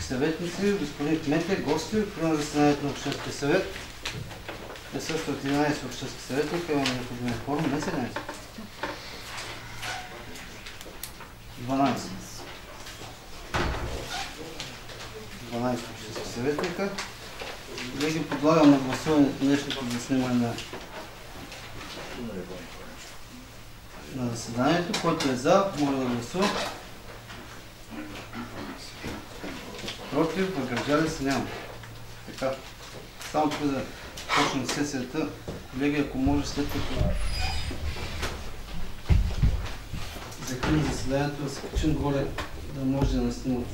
съветници, господин кмете, гости, откривам заседанието на Общинския съвет. Присъстват 11 общински съветника, имаме необходимия форум, не 17. 12. 12 общински съветника. Колеги, подлагам на гласуване днешното заснемане на заседанието. Който е за, моля да гласува. Против, въздържали се няма. Така. Само преди да почне сесията, колеги, ако може след като закрием заседанието, да се качим горе, да може да наснимат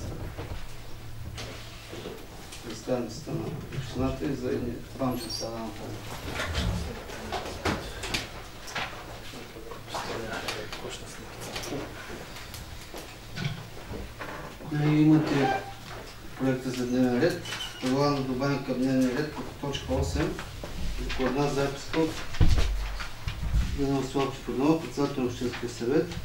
представницата на общината и за едни 2 часа да направим. Колеги, имате проекта за дневен ред. Предлагам да добавим към дневния ред като точка 8 докладна записка от Даниел Славчев Йорданов, председател на Общинския съвет,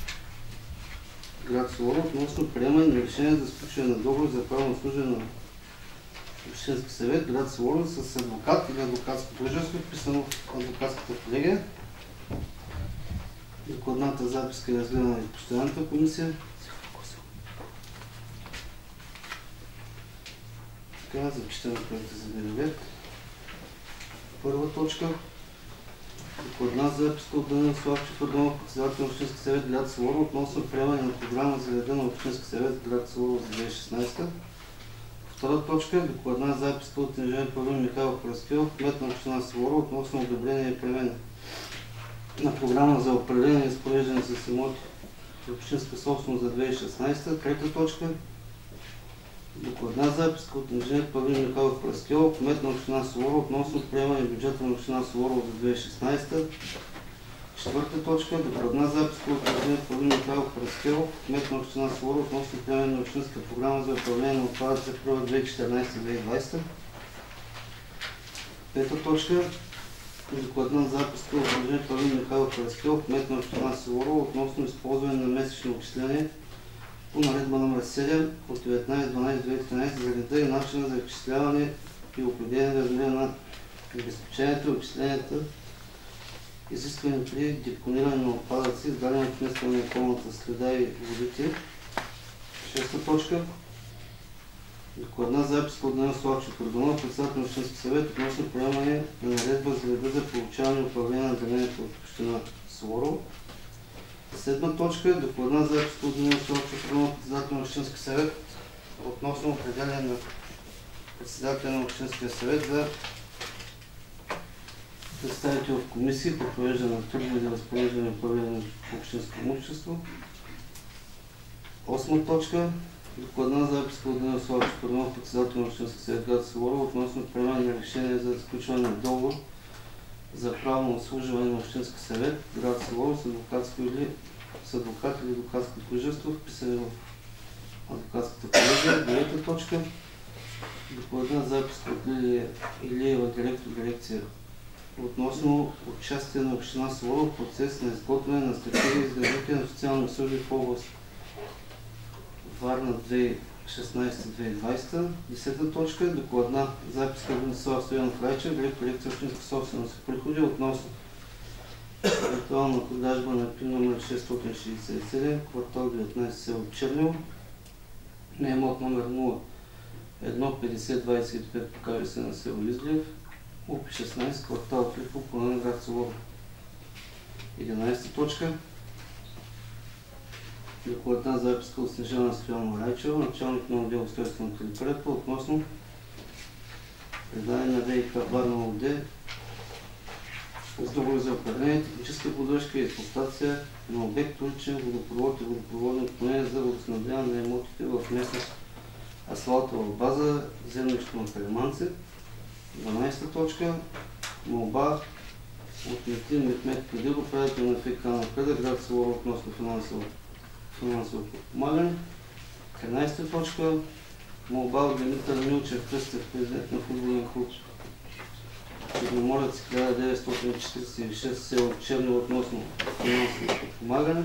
град Солово, относно приемане на решение за сключване на договор за правно служене на Общински съвет, град Солово с адвокат или адвокатско дружество, вписано в адвокатската колегия. Докладната записка е разгледана в постоянната комисия. Така, зачитаме проекта за дневен ред. Първа точка. Докладна записка от Даниел Славчев Йорданов, председател на Общински съвет, град Солово, относно приемане на програма за реда на Общински съвет, град Солово за 2016. Втора точка. Докладна записка от инженер Павел Михайлов Параскилов, кмет на община Солово, относно одобрение и приемане на програма за управление и разпореждане с имоти в общинска собственост за 2016. Трета точка. Докладна записка от инженер Павел Михайлов Параскилов, кмет на община Солово, относно приемане на бюджета на община Солово за 2016. Четвърта точка. Докладна записка от инженер Павел Михайлов Параскилов, кмет на община Солово, относно приемане на общинска програма за управление на отпадъци за период 2014-2020. Пета точка. Докладна записка от инженер Павел Михайлов Параскилов, кмет на община Солово, относно използване на месечни отчисления по наредба номер 7 от 19.12.2013 за реда и начина за изчисляване и определение на размера на обезпечението и отчисленията, изисквани при депониране на отпадъци, издадени от министъра на околната среда и водите. Шеста точка. Докладна записка от Даниел Славчев Йорданов, председател на Общински съвет, относно приемане на наредба за реда за получаване и управление на дарението от община Солово. Седма точка. Докладна записка от Даниел Славчев Йорданов, председател на Общински съвет, относно определяне на председателя на Общинския съвет за представител в комисии по провеждане на трудови за разпореждане и управление на общинско имущество. Осма точка. Докладна записка от Даниел Славчев Йорданов, председател на Общински съвет, град Солово, относно приемане на решение за сключване на договор за правно обслужване на Общински съвет, град Солово, с адвокат или адвокатско дружество, вписани в адвокатската колегия. Девета точка. Докладна записка от Лилия Илиева, директор дирекция, относно участие на община Солово в процес на изготвяне на стратегия за развитие на социални услуги в област Варна 2016-2020. Десета точка. Докладна записка от Венцислав Стоянов Райчев, директор дирекция общинска собственост и приходи, относно виртуална продажба на ПИН номер 667, квартал 19, село Чернево, на имот номер 015025 по КВС на село Изглев, УП 16, квартал 3 по плана на град Солово. 11 точка. Докладна записка от Снежана Стоянова Райчева, началник на отдел устройство на територията, относно предаване на ВиК Варна ОД с договор за управление, техническа поддръжка и експлоатация на обект, уличен водопровод и водопроводно отклонение за водоснабдяване на имотите в местност асфалтова база, землището на Калиманци. 12 точка. Молба от Метин Мехмет Кадир, управител на ФК на Када, град Солово, относно финансово подпомагане. 13 точка. Молба от Димитър Милчев Кръстев, президент на футболен клуб Черноморец 1946, село Чернево, относно финансово подпомагане.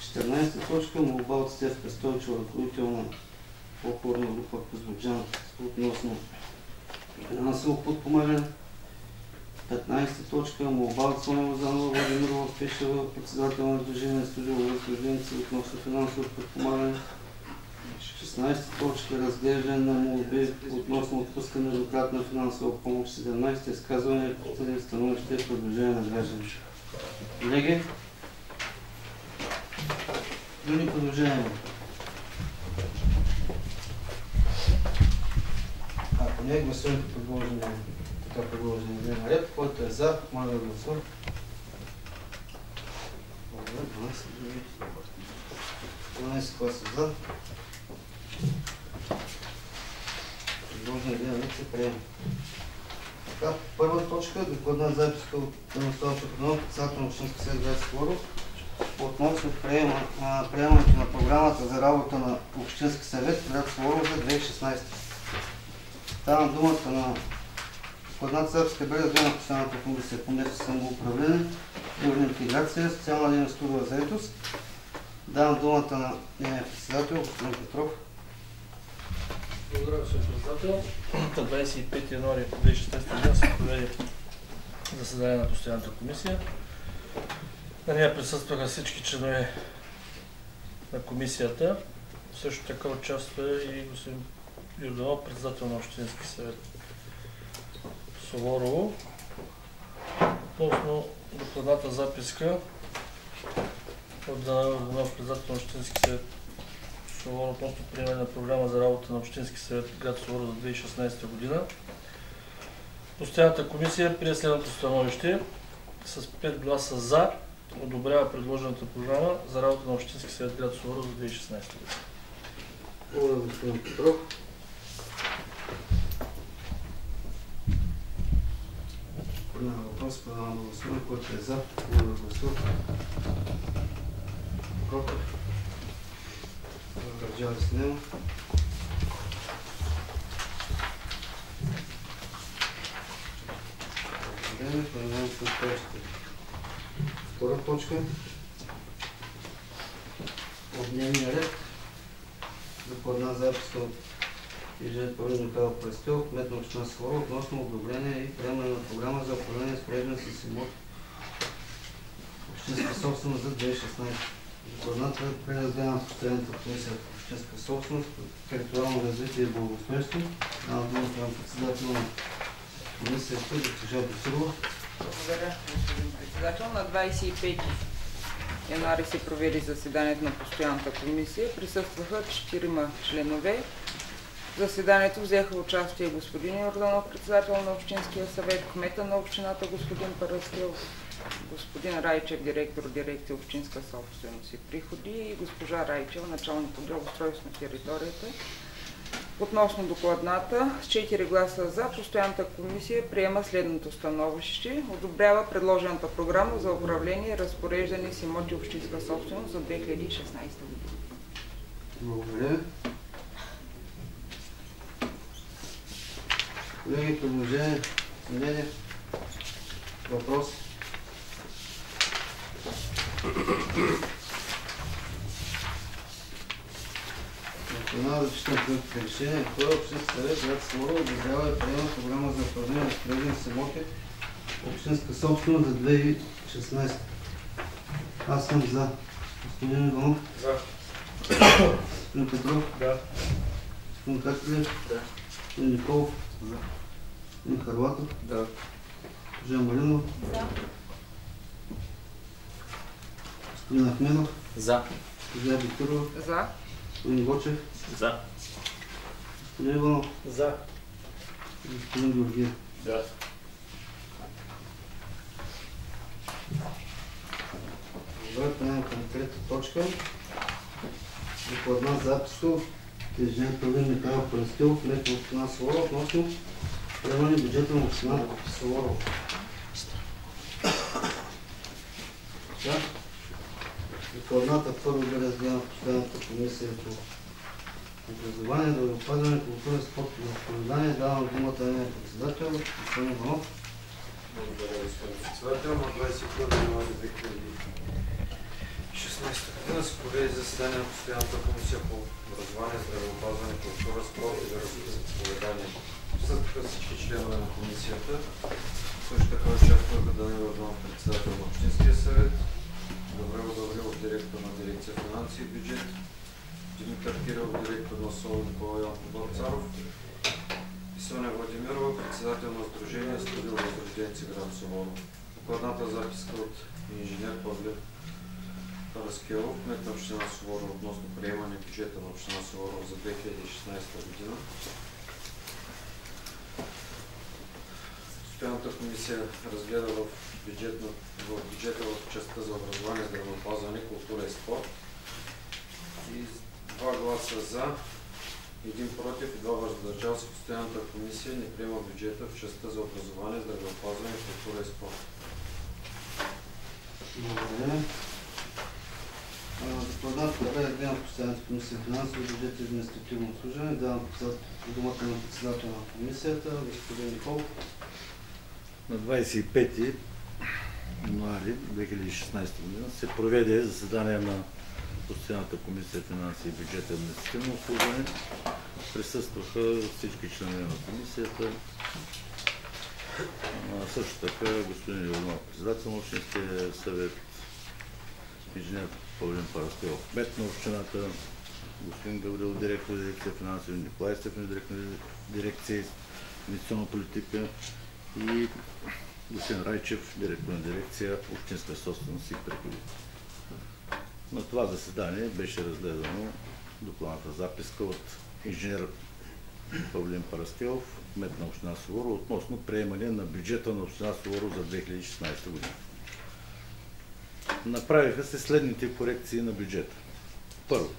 14 точка. Молба от Стефка Стойчева, ръководител на по-хорна група Козлуджан относно финансово подпомагане. 15 точка, молба от Соня Лозанова, Владимирова Пешева, председател на Движение студио Възрожденци относно финансово подпомагане. 16 точка, разглеждане на молби относно отпускане на еднократна финансова помощ. 17 изказване и становище и предложение на граждани. Колеги, други предложения? Ако не, гласуваме така предложение дневен ред. Който е за, моля да гласува. Благодаря, 12 гласа за. Предложение дневен ред се приема. Така, първа точка, докладна записка от Станислав Петрунов, председател на Общински съвет град Скларов, относно приемането на програмата за работа на Общински съвет град Скларов за 2016. Давам думата на докладната записка бе разгледана на постоянната комисия по местно самоуправление и интеграция, социална дейност, трудова заетост. Давам думата на нейния председател, господин Петров. Благодаря, господин председател. На 25 януари 2016 година се проведе заседание на постоянната комисия. На нея присъстваха всички членове на комисията. Също така участва и господин Йорданов, председател на Общински съвет Суворово. Относно докладната записка от Йорданов, председател на Общински съвет Суворово, относно приемане на програма за работа на Общински съвет град Суворово за 2016 година. Постоянната комисия прие следното становище с 5 гласа за, одобрява предложената програма за работа на Общински съвет град Суворово за 2016 година. Благодаря, господин Петров. Няма въпрос, предавам да гласуваме, който е за, моля да гласува. Против. Въздържали се няма. Преминаваме към точката. Втора точка от дневния ред. Докладна записка от Движение Павел Михайлов Престил, кмет на община Скларов, относно одобрение и приемане на програма за управление с проектна с имот общинска собственост за 2016. Докладната е преразгледана в постоянната комисия по общинска собственост, териториално развитие и благоустройство. Давам думата на председател на комисията, госпожа Босилова. Благодаря, господин председател. На 25 януари се проведе заседанието на постоянната комисия. Присъстваха 4 членове. В заседанието взеха участие господин Йорданов, председател на Общинския съвет, кмета на общината господин Парастил, господин Райчев, директор дирекция Общинска собственост и приходи, и госпожа Райчева, началник отдел устройство на територията. Относно докладната, с 4 гласа за, постоянната комисия приема следното становище. Одобрява предложената програма за управление и разпореждане с имоти общинска собственост за 2016 година. Благодаря. Колеги, предложение, мнение, въпрос. Национално зачитам проектите решение. Втора общински съвет град Скларов одобрява и приема програма за управление на разпореждане с имоти общинска собственост за 2016. Аз съм за. Господин Иванов? За. Господин Петров? Да. Господин Кацелев? Да. Господин Николов? За. Господин Харлатов? Да. Жан Маринов? За. Господин Ахменов? За. Госпожа Викторова? За. Господин Гочев? За. Господин Иванов? За. Господин Георгиев? Да. Добре, преминем към трета точка. Докладна записка от Движение Павел Михайлов Престил, кмет на община Суворово, относно приемане бюджета на община Суворово. Докладната първо бе разгледана в постоянната комисия по образование, здравеопазване, култура, спорт и възпитание. Давам думата на нейния председател, господин Иванов. Благодаря, господин председател. На 21 януари 2018 година се проведе заседание на Постоянната комисия по образование, здравеопазване, култура, спорт и вероизповедание. Присъстваха всички членове на комисията. Също така участваха Данил Йорданов, председател на Общинския съвет, Гаврил Гаврилов, директор на дирекция финанси и бюджет, Димитър Кирилов, директор на СОУ, Никола Янков Бакцаров и Соня Владимирова, председател на Сдружение Студио Възрожденци, град Суворово. Докладната записка от инженер Павлин Параскелов, кмет на община Суворово, относно приемане бюджета на община Суворово за 2016 година. Постоянната комисия разгледа в бюджета в частта за образование, здравеопазване, култура и спорт. И 2 гласа за, 1 против и 2 въздържал се. Постоянната комисия не приема бюджета в частта за образование, здравеопазване, култура и спорт. Благодаря. Докладната прегледа на Постоянната комисия финансово, бюджет и административно обслужване. Давам думата на председателя на комисията, господин Николов. На 25 януари 2016 година се проведе заседание на Постоянната комисия финанси и бюджет и административно обслужване. Присъстваха всички членове на комисията. Също така господин Йорданов, председател на Общинския съвет, инженер Павлин Параскелов, кмет на общината, господин Гаврил, директор на дирекция финанси, Николай Стефанов, директор на дирекция инвестиционна политика и господин Райчев, директор на дирекция общинска собственост и приходи. На това заседание беше разгледано докладната записка от инженер Павлин Параскелов, кмет на община Суворово, относно приемане на бюджета на община Суворово за 2016 година. Направиха се следните корекции на бюджета. Първо,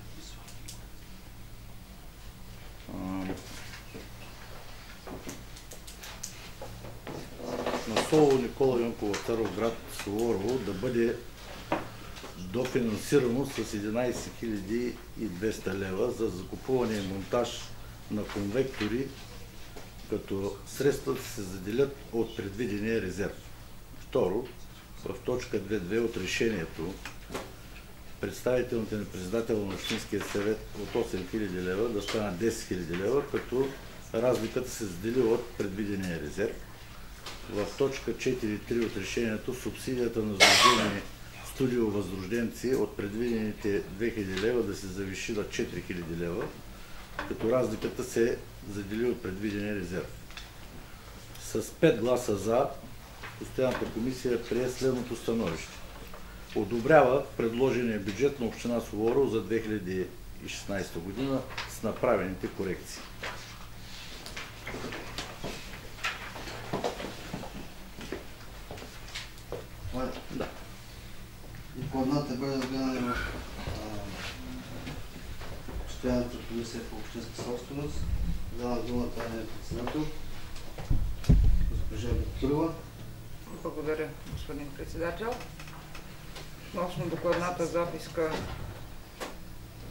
на СОУ Никола Янков Бакцаров, град Суворово, да бъде дофинансирано с 11 200 лева за закупуване и монтаж на конвектори, като средствата се заделят от предвидения резерв. Второ, в точка 2.2 от решението представителните на председател на Общинския съвет от 8000 лева да станат 10 000 лева, като разликата се задели от предвидения резерв. В точка 4.3 от решението субсидията на сдружение Студио Възрожденци от предвидените 2000 лева да се завиши на 4000 лева, като разликата се задели от предвидения резерв. С 5 гласа за, Постоянната комисия прие следното становище. Одобрява предложения бюджет на община Суворово за 2016 година с направените корекции. Да. Докладната бъде разгледана в Постоянната комисия по общинска собственост. Давам думата на председател, госпожа Бакирова. Благодаря, господин председател. Относно докладната записка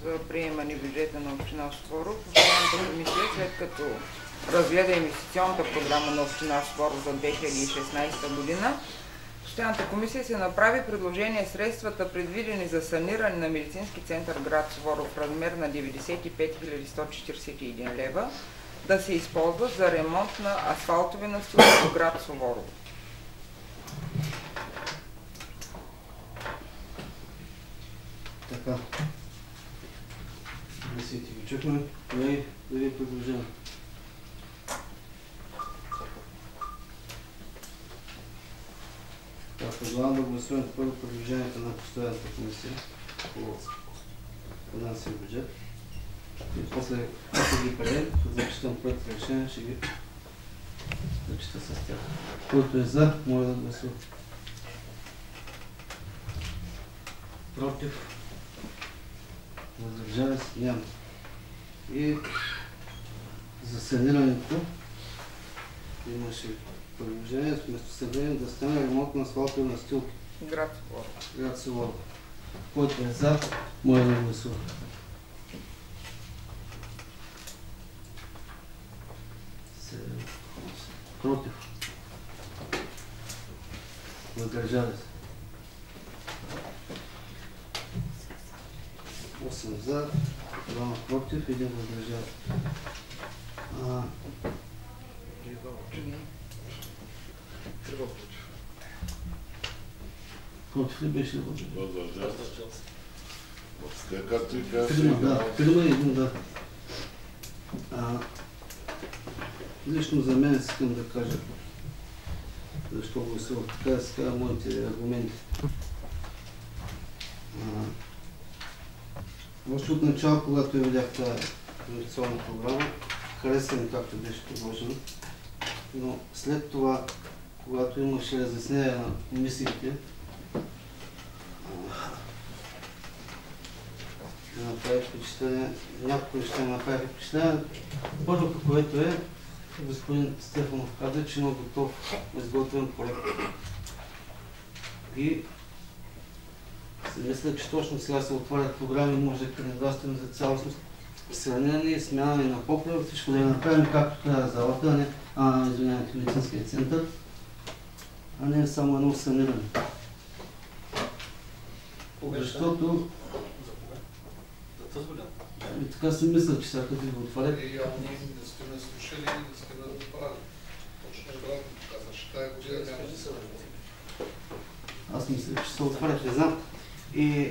за приемане бюджета на община Суворово, Постоянната комисия, след като разгледа инвестиционната програма на община Суворово за 2016 година, Постоянната комисия се направи предложение средствата, предвидени за саниране на медицински център град Суворово в размер на 95 141 лева, да се използват за ремонт на асфалтови настилки в град Суворово. Така. Мислите ги чухме. Колеги, да ви предложим. Предлагам да гласуваме първо предложението на Постоянната комисия по финансов бюджет. И после, ако ги приемем, да зачитам проект решение, ще ги зачита с тях. Който е за, може да гласува. Против? Въздържали се? Няма. И за санирането имаше предложение вместо съдение да стане ремонт на асфалтови настилки. Град Суворово. Който е за, може да гласува. Против. Въздържали се. 2 против, 1 въздържал. Против ли беше въздържал? Въздържал се. Така както и казах. Трима и един, да. Лично за мен искам да кажа защо гласувах така, да се кажа моите аргументи. Още от начало, когато я видях тази инвестиционна програма, хареса ми както беше предложена, но след това, когато имаше разяснение на комисиите, направи впечатление, няколко неща направи впечатление. Първото, което е, господин Стефанов каза, че има готов изготвен проект. И си мисля, че точно сега се отварят програми, може да кандидатстваме за цялостно сравнение, смяна на поклева, всичко да я направим както трябва залата, извинявайте, медицинския център, а не само едно саниране. Защото и така си мисля, че сега като ви го отварят. Ние не сте ме слушали и не сте ме разбрали. Точно обратното казваш. Тая година няма да се работи. Аз мисля, че се отварят, не знам. И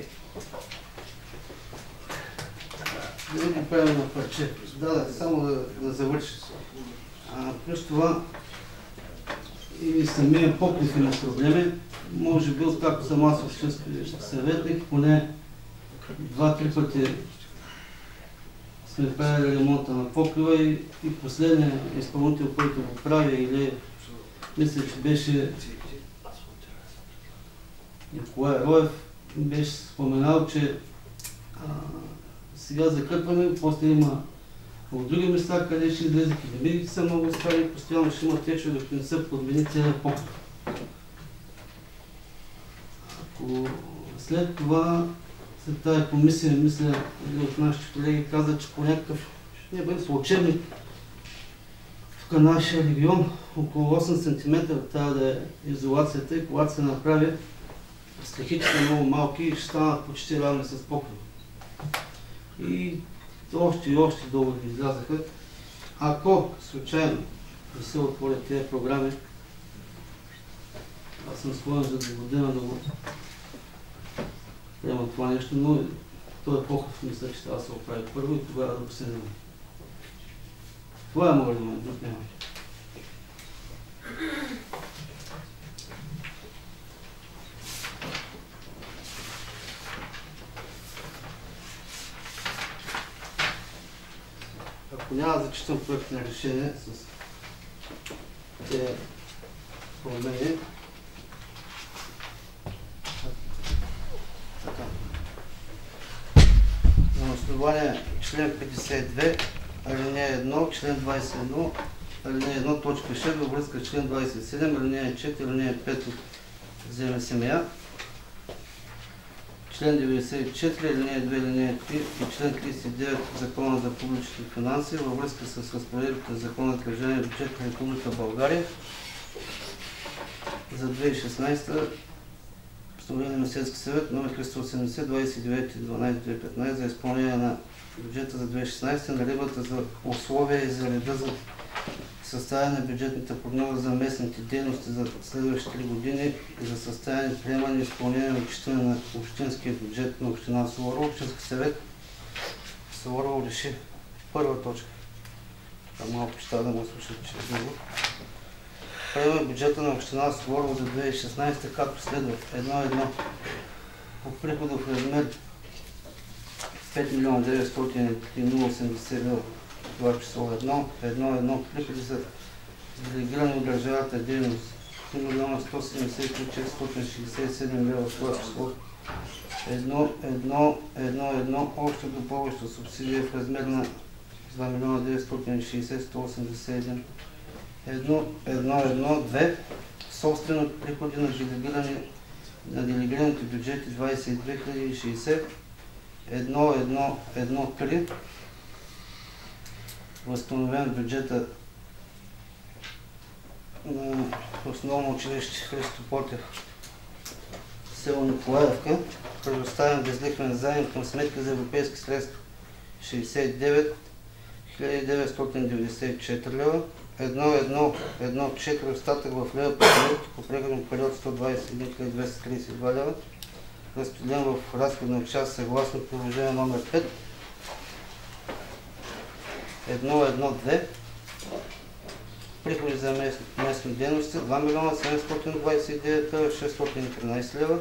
да го правим на парче. Да, само да завърши. Плюс това и самия поклив има проблеми. Може би, откакто съм аз общински съветник, поне 2-3 пъти сме правили ремонта на поклива и последният изпълнител, който го прави, или мисля, че беше Николай Роев, беше споменал, че сега закърпваме, после има от други места, къде ще излезе килимигите са много стари, постоянно ще има течове, докато не са подмени целият поклив. Ако след това, след тази комисия, мисля, един от нашите колеги каза, че по някакъв, не бъде случайник, в нашия регион около 8 см трябва да е изолацията и когато се направи, стрехите са много малки и ще станат почти равни с поклива. И още доводи излязаха. Ако случайно не се отворят тези програми, аз съм склонен за 2 години да го приема това нещо, но той е похов, мисля, че трябва да се оправи първо и тогава да посъдим. Това е моят аргумент, друг няма. Ако няма да зачитам проект на решение с тези промени, така. На основание член 52, алинея 1, член 21, алинея 1, точка 6, във връзка с член 27, алинея 4, алинея 5 от ЗМСМА, член 94, алинея 2, алинея 3 и член 39 от Закона за публичните финанси във връзка с разпоредбите на Закона за държавния бюджет на Република България за 2016 постановление на Министерския съвет номер 380, 29.12.2015 за изпълнение на бюджета за 2016, наредбата за условия и за реда за съставяне на бюджетната прогноза за местните дейности за следващите 3 години и за съставяне, приемане и изпълнение на отчитане на общинския бюджет на община Суворово. Общински съвет Суворово реши първа точка. Малко ще да му слушат, че е друго. Приема бюджета на община Суворово за 2016 както следва. 1.1. По приходов размер 5 млн. 900 080 лв. Това число 1.1. Приходи за делегиране от държавата дейност 3 млн. 173 467 лв. Това число 1.1. Общо допълваща субсидия в размер на 2 млн. 960 181 1.1.2. Собствено приходи на делегираните бюджети 22 060 1.1.1.3. Възстановен бюджета на основно училище Христо Ботев, село Николаевка, предоставен безлихвен заем към сметка за европейски средства 69 994 лева. 1.1.1.4 остатък в лева по преходен период 121 232 лева. Разпределен в разходна част съгласно приложение номер 5. 1.1.2 приходи за местни дейности 2 милиона 729 613 лева.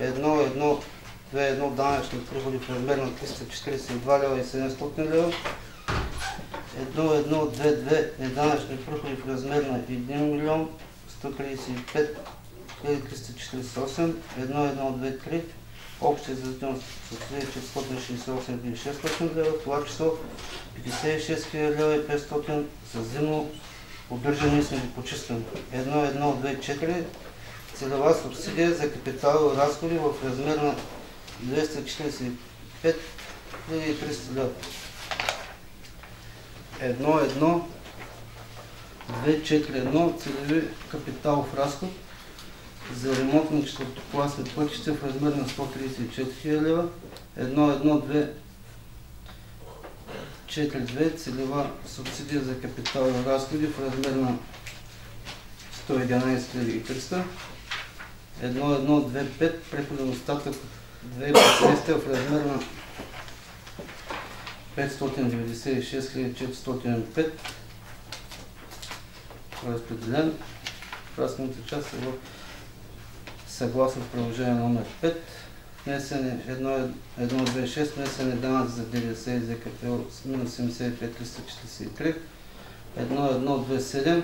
1.1.2.1 данъчни приходи в размер на 342 лева и 700 лева. 1.1.2.2 неданъчни приходи в размер на 1 милион 135 348. 1.1.2.3 обща изразителност субсидия 468 600 лева, в това число 56 лева и 500 за зимно поддържане и снегопочистване. 1.1.2.4 целева субсидия за капиталови разходи в размер на 245 300 лева. 1.1.2.4.1 целеви капиталов разход за ремонт на четвъртокласни пътища в размер на 134 000 лева. 1.1.2.4.2 целева субсидия за капиталови разходи в размер на 111 300. 1.1.2.5 преходен остатък 2015 в размер на 596 405. Разпределен в разходната част съгласно приложение номер 5. Внесен е 1.2.6, внесен е данък за ДДС и ЗКПО с минус 75 343. 1.1.2.7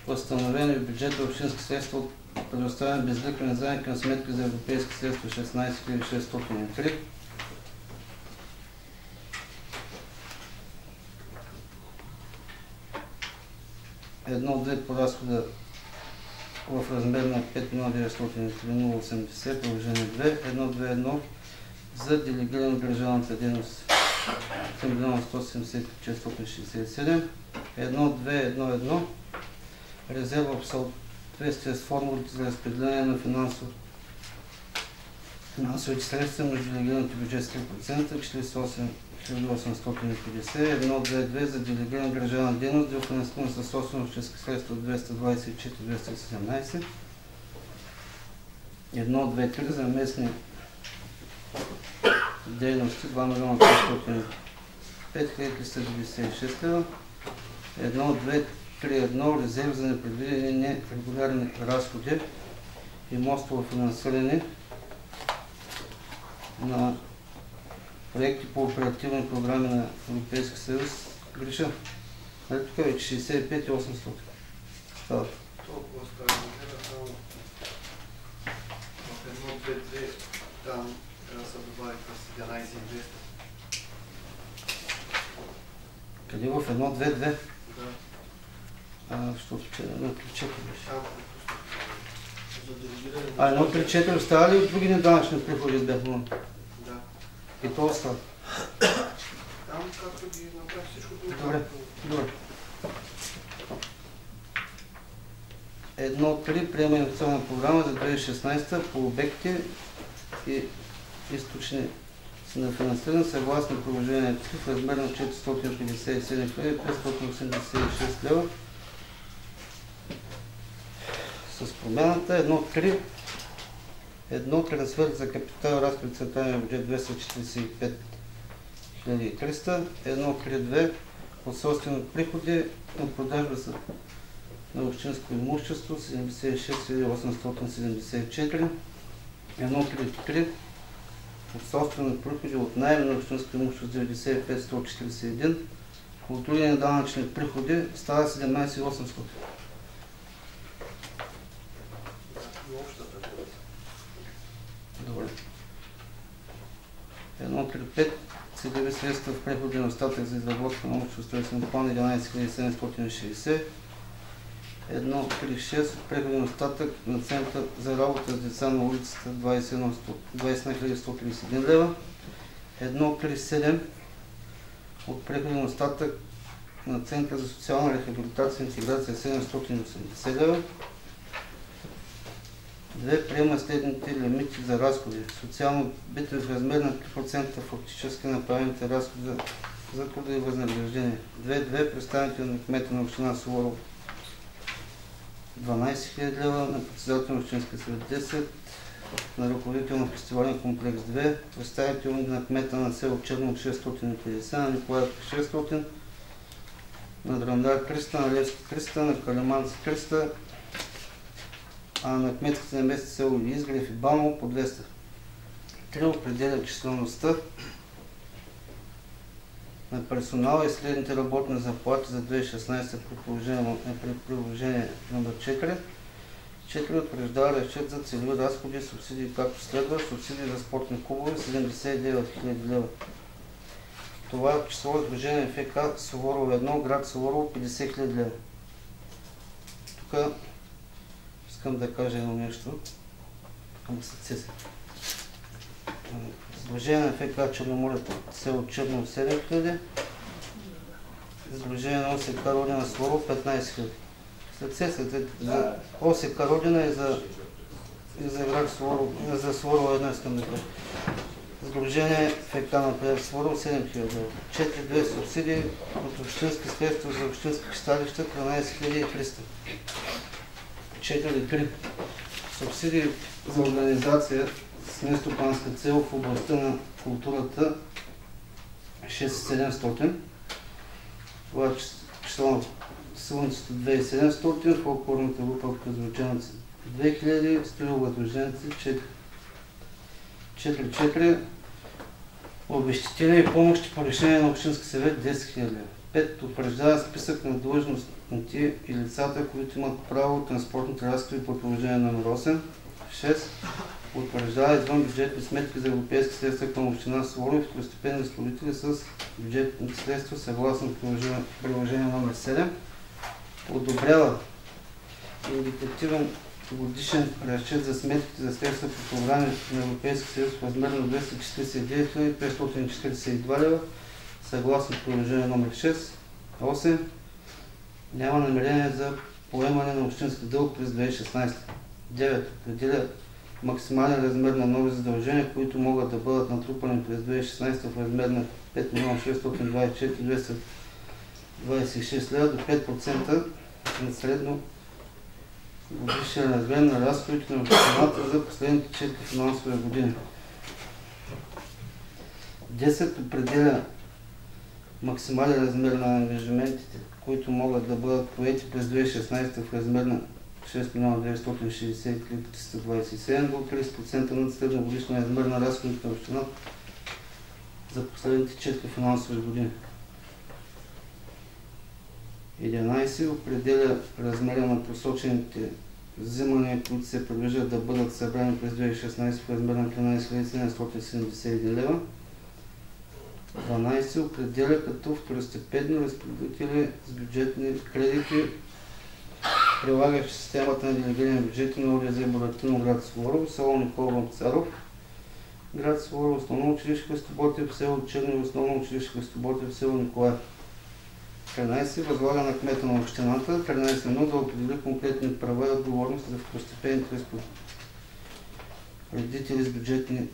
възстановени в бюджета общински средства от предоставяне безлихвени заеми към сметки за европейски средства 16 603. 1.2 по разхода в размер на 5 903 приложение 2. 1.2.1 за делегиране държавната дейност 3 170 467. 1.2.1.1 резерва в съответствие с формулите за разпределение на финансовите средства между делегираните бюджет 3%, 48 850, 1.2.2 за делегирана държавна дейност, за финансиране със собствено чрезки средства 224 217, 1.2.3 за местни дейности 2 милиона 505 396 лева, 1.2.3.1 резерв за непредвидени нерегулярни разходи и мостово финансиране на проекти по оперативни програми на Европейския съюз. Гриша, нали тук вече 65 и 800 става. Толкова става, само в 1.2.2 там трябва да се добави към 11 200. Къде в 1.2.2? Да. Защото 1.3.4 беше. За делегиране. 1.3.4 остава ли от други неданъчни приходи бяхме? Да. И то остава. Там както ги направи всичко друго. Добре, добре. 1.3 приема инвестиционна програма за 2016 по обекти и източни на финансиране съгласно приложение 3 в размер на 457 586 лева. С промяната 1.3 трансфер за капитал разход централния бюджет 245 300, 1.3.2 от собствени приходи на продажба на общинско имущество 76 874, 1.3.3 от собствени приходи от наем на общинско имущество 95 141, от други данъчни приходи става 17 800. Добре. 1.3.5 целеви средства в преходен остатък за изработка на общ устройствен план 11 760. 1.3.6 от преходен остатък на Център за работа с деца на улицата 21 131 лева. 1.3.7 от преходен остатък на Център за социална рехабилитация и интеграция 780 лева. 2. Приема следните лимити за разходи. Социално битови в размер на 3% фактически направените разходи за трудови възнаграждения. 2. Представител на кмета на община Суворово 12 000 лева, на председател на общинска съвет 10, на ръководител на фестивален комплекс 2, представител на кмета на село Черно 650, на Николаев 600, на Драндар 300, на Левски 300, на Калиманци 300, а на кметските на местите село Изгрев и Баново по 200. 3. Определя числеността на персонала и следните работни заплати за 2016 при приложение номер 4. 4. Утвърждава разчет за целеви разходи и субсидии, както следва: субсидии за спортни клубове 79 000 лева. Това число изложение ФК Суворово 1, град Суворово 50 000 лева. Тук искам да кажа едно нещо към съцеси. Изложение на ФК Черноморе село Черно 7 000, изложение на ОСК Родина Суворово 15 000. Съцесите за ОСК Родина и за град Суворово, за Суворово 1 искам да кажа. Изложение ФК на Суворово 7 000 лева. 4. Субсидии от общински средства за общински читалища 13 300. 4. Субсидии за организация с нестопанска цел в областта на културата 6700. Това число Слънцето 2700, фолклорната група Казвачаници 2000, строило-въдруженици 4. Обезщетения и помощи по решение на Общински съвет 10 000 лева. 5. Утвърждава списък на длъжностните и лицата, които имат право от транспортните разходи по приложение номер 8. 6. Утвърждава извън бюджетни сметки за европейски средства към община Суворово и второстепенни разпоредители с бюджетни средства съгласно приложение номер 7. Одобрява индикативен годишен разчет за сметките за средства по програми на Европейски съюз в размер на 249 542 лева съгласно приложение номер 6. 8. Няма намерение за поемане на общински дълг през 2016. 9. Определя максимален размер на нови задължения, които могат да бъдат натрупани през 2016 в размер на 5 624 226 лева до 5% на средно годишен размер на разходите на общината за последните 4 финансови години. 10. Определя максимален размер на ангажиментите, които могат да бъдат поети през 2016 в размер на 6 963 327 до 30% над средногодишния размер на разходите на общината за последните 4 финансови години. 11. Определя размера на посочените взимания, които се предвиждат да бъдат събрани през 2016 в размер на 13 771 лева. 12. Определя като второстепенни разпределители с бюджетни кредити, прилагащи системата на делегирани бюджети на ОДЗ Буратино, град Суворово, село Никола Вапцаров, град Суворово, основно училище Христо Ботев, село Черно и основно училище Христо Ботев, село Николаев. 13. Възлага на кмета на общината 13.1 да определи конкретни права и отговорности за второстепенните разпределители с бюджетни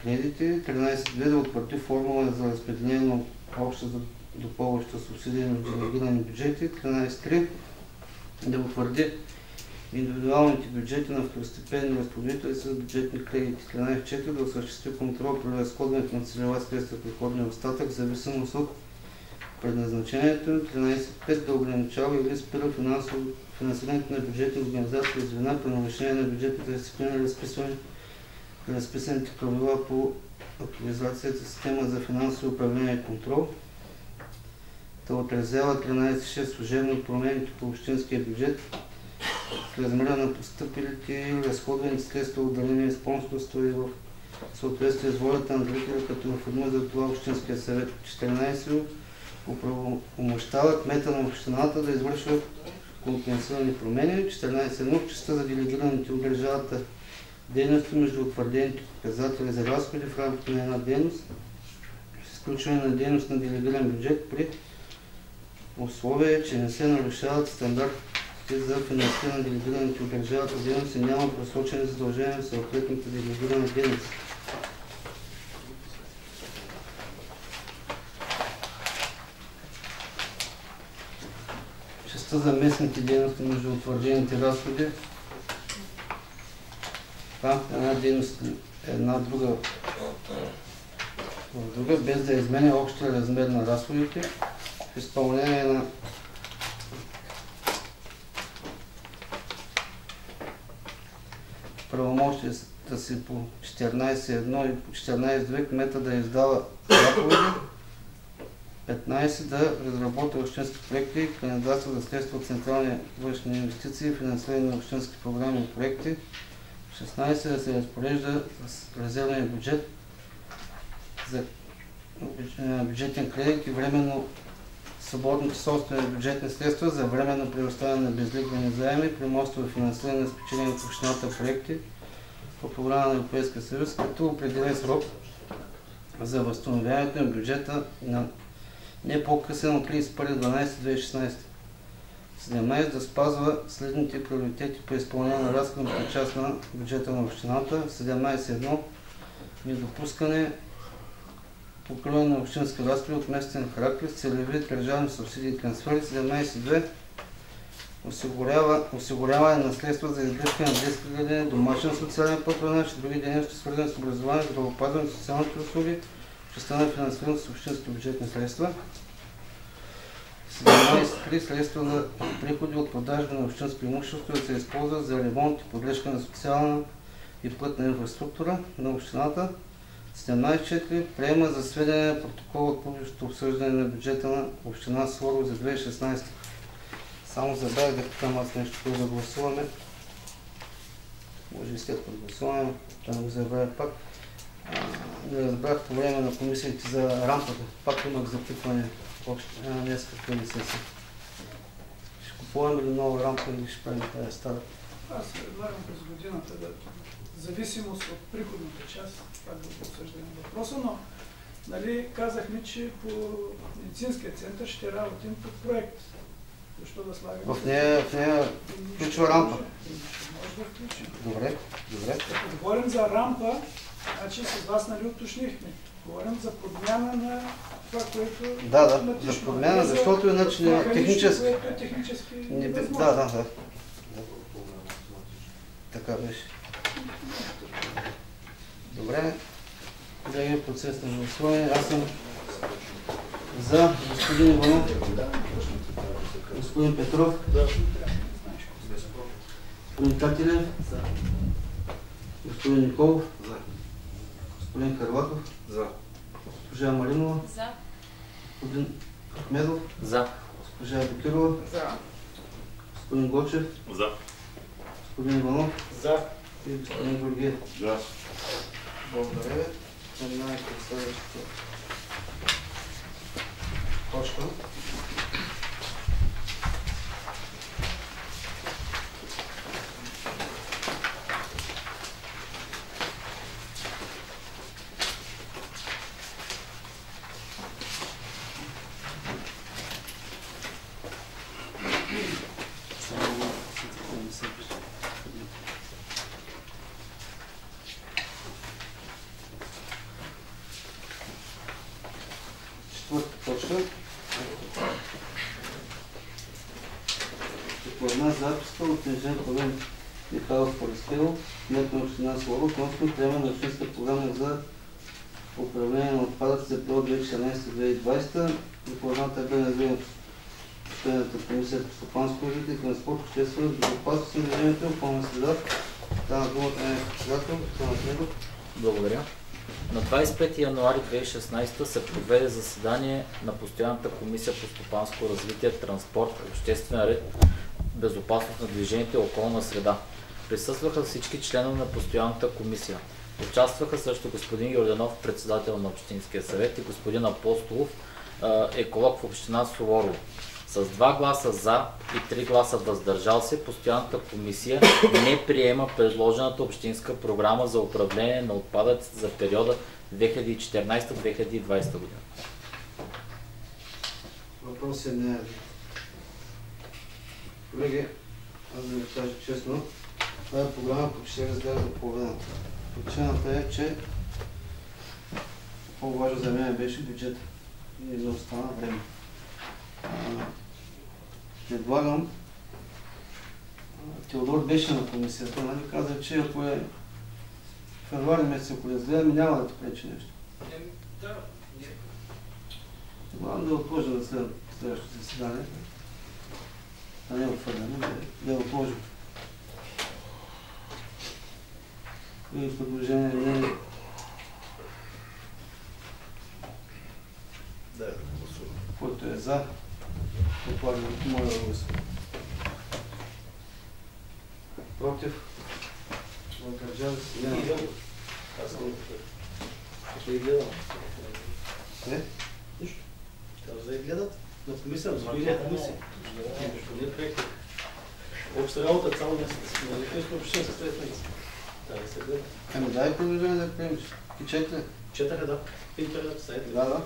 кредити. 13.2 да утвърди формула за разпределение на обща за допълваща субсидия на делегирани бюджети. 13.3 да утвърди индивидуалните бюджети на второстепенни разпределители с бюджетни кредити. 13.4 да осъществи контрол при разходването на целева средства приходния остатък в зависимост от предназначението им. 13.5 да ограничава или спира финансирането на бюджетни организации и звена при нарушение на бюджетната дисциплина или разписаните правила по актуализацията система за финансово управление и контрол. Да отразява 13.6 служебно промените по общинския бюджет в размера на постъпилите и разходваните средства от дарение и спонсорство и в съответствие с волята на дарителя, като информира за това Общинския съвет. 14. Оправомощава кмета на общината да извършва компенсирани промени. 14.1. В частта за делегираните от държавата дейности между утвърдените показатели за разходи в рамките на една дейност с изключване на дейност на делегиран бюджет при условие, че не се нарушават стандартите и за финансиране на делегираните от държавата дейности няма просрочени задължения в съответната делегирана дейност. Частта за местните дейности между утвърдените разходи в рамките на една дейност една друга в друга, без да изменя общия размер на разходите, в изпълнение на правомощията си по 14.1 и по 14.2 кмета да издава заповеди, 15 да разработва общински проекти, кандидатства за средства от централни външни инвестиции, финансиране на общински програми и проекти, 16 да се разпорежда с резервния бюджет за бюджетен кредит и временно свободните собствени бюджетни средства за временно предоставяне на безлихвени заеми при мостово финансиране на спечелени в общината проекти по програма на Европейския съюз, като определен срок за възстановяването на бюджета на не по-късен от 31.12.2016. 17 да спазва следните приоритети по изпълнение на разходната част на бюджета на общината. 17.1 недопускане покриване на общински разходи от местен характер с целеви държавни субсидии и трансфери. 17.2 осигуряване на средства за издръжка на детски градини, домашен социален патронаж и други дейности, свързани с образование, здравеопазване и социалните услуги, в частта на финансиране с общински бюджетни средства. 17.3 средства за приходи от продажба на общинско имущество да се използват за ремонт и поддръжка на социална и пътна инфраструктура на общината. 17.4 приема за сведение протокол от публичното обсъждане на бюджета на община Сворово за 2016. Само забравих да питам аз нещо, което да гласуваме. Може и след като гласуваме, да не го забравя пак. Не разбрах по време на комисиите за рампата. Пак имах запитване днес преди сесия. Ще купуваме ли нова рамка или ще правим тази стара? Аз предлагам през годината да зависимост от приходната част, пак да го обсъждаме въпроса, но нали, казахме, че по медицинския център ще работим по проект. Защо да слагаме? В нея включва рампа. Може да включим. Добре. Като говорим за рампа, значи с вас нали уточнихме. Говорим за подмяна на това, което Да, за подмяна, защото иначе няма технически. Което е технически невъзможно. Да. Така беше. Добре. Колеги, процес на гласуване. Аз съм за господин Иванов. Господин Петров. Господин Катилев. Господин Николов. Господин Харватов. За. Госпожа Малинова. За. Господин Ахмедов. За. Госпожа Бекирова. За. Господин Гочев. За. Господин Иванов. За. И господин Георгиев. Да. Благодаря ви. Преминаваме към следващата точка. Точка. Докладна записка от инженер Павел Михайлов Полискилов, кмет на община Сворово, относно приемане на общинска програма за управление на отпадъци за период 2014-2020. Докладната бе назрена от комисията по стопанско развитие и транспорт, обществено безопасност на движението и околна среда. Дана думата на председател, Благодаря. На 25 януари 2016 се проведе заседание на Постоянната комисия по стопанско развитие, транспорт, обществен ред, безопасност на движението и околна среда. Присъстваха всички членове на Постоянната комисия. Участваха също господин Йорданов, председател на Общинския съвет, и господин Апостолов, еколог в община Суворово. С 2 гласа за и 3 гласа въздържал се, Постоянната комисия не приема предложената общинска програма за управление на отпадъците за периода 2014-2020 година. Въпроси не е. Колеги, аз да ви кажа честно, това е програма, която ще се разгледа до половината. Причината е, че по-важно за мен беше бюджет и не остана време. Предлагам, Теодор беше на комисията, нали каза, че ако е февруари месец, ако разгледаме, няма да ти пречи нещо. Да. Предлагам да отложим на следващото заседание. Да не отвърляме, да отложим. И предложение не е. Да, гласувам. Който е за, отлагането, моля да гласува. Против? Въздържали се? Няма. Аз съм ще ги гледам. Не? Трябва да ги гледат. На комисия, на комисия. Господин проект. Обща работа цял месец. На Лихвейско общинска съветница. Трябва да се гледа. Ами дай предложение да приемеш. И четири. Четаха, да. Интернет сайт. Да.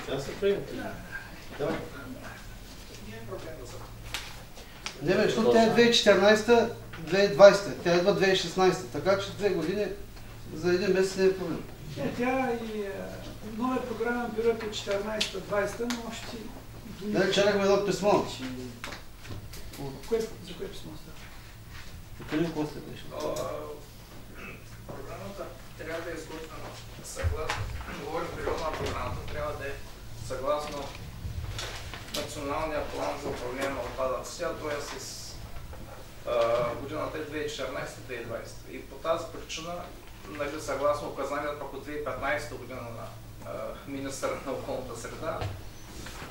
Трябва да се приеме. Давай. Не бе, защото тя е 2014-2020. Тя идва 2016. Така че 2 години за един месец не е проблем. Тя и новия програмен период от 14-20, но още... Да, чакахме едно писмо. За кое писмо става? Покажи какво сте беше. Програмата трябва да е изготвена съгласно, говорим период на програмата, трябва да е съгласно националния план за управление на отпадъците, а той е с годината е 2014-2020. И по тази причина, нали, съгласно указанията пък от 2015 година на министъра на околната среда,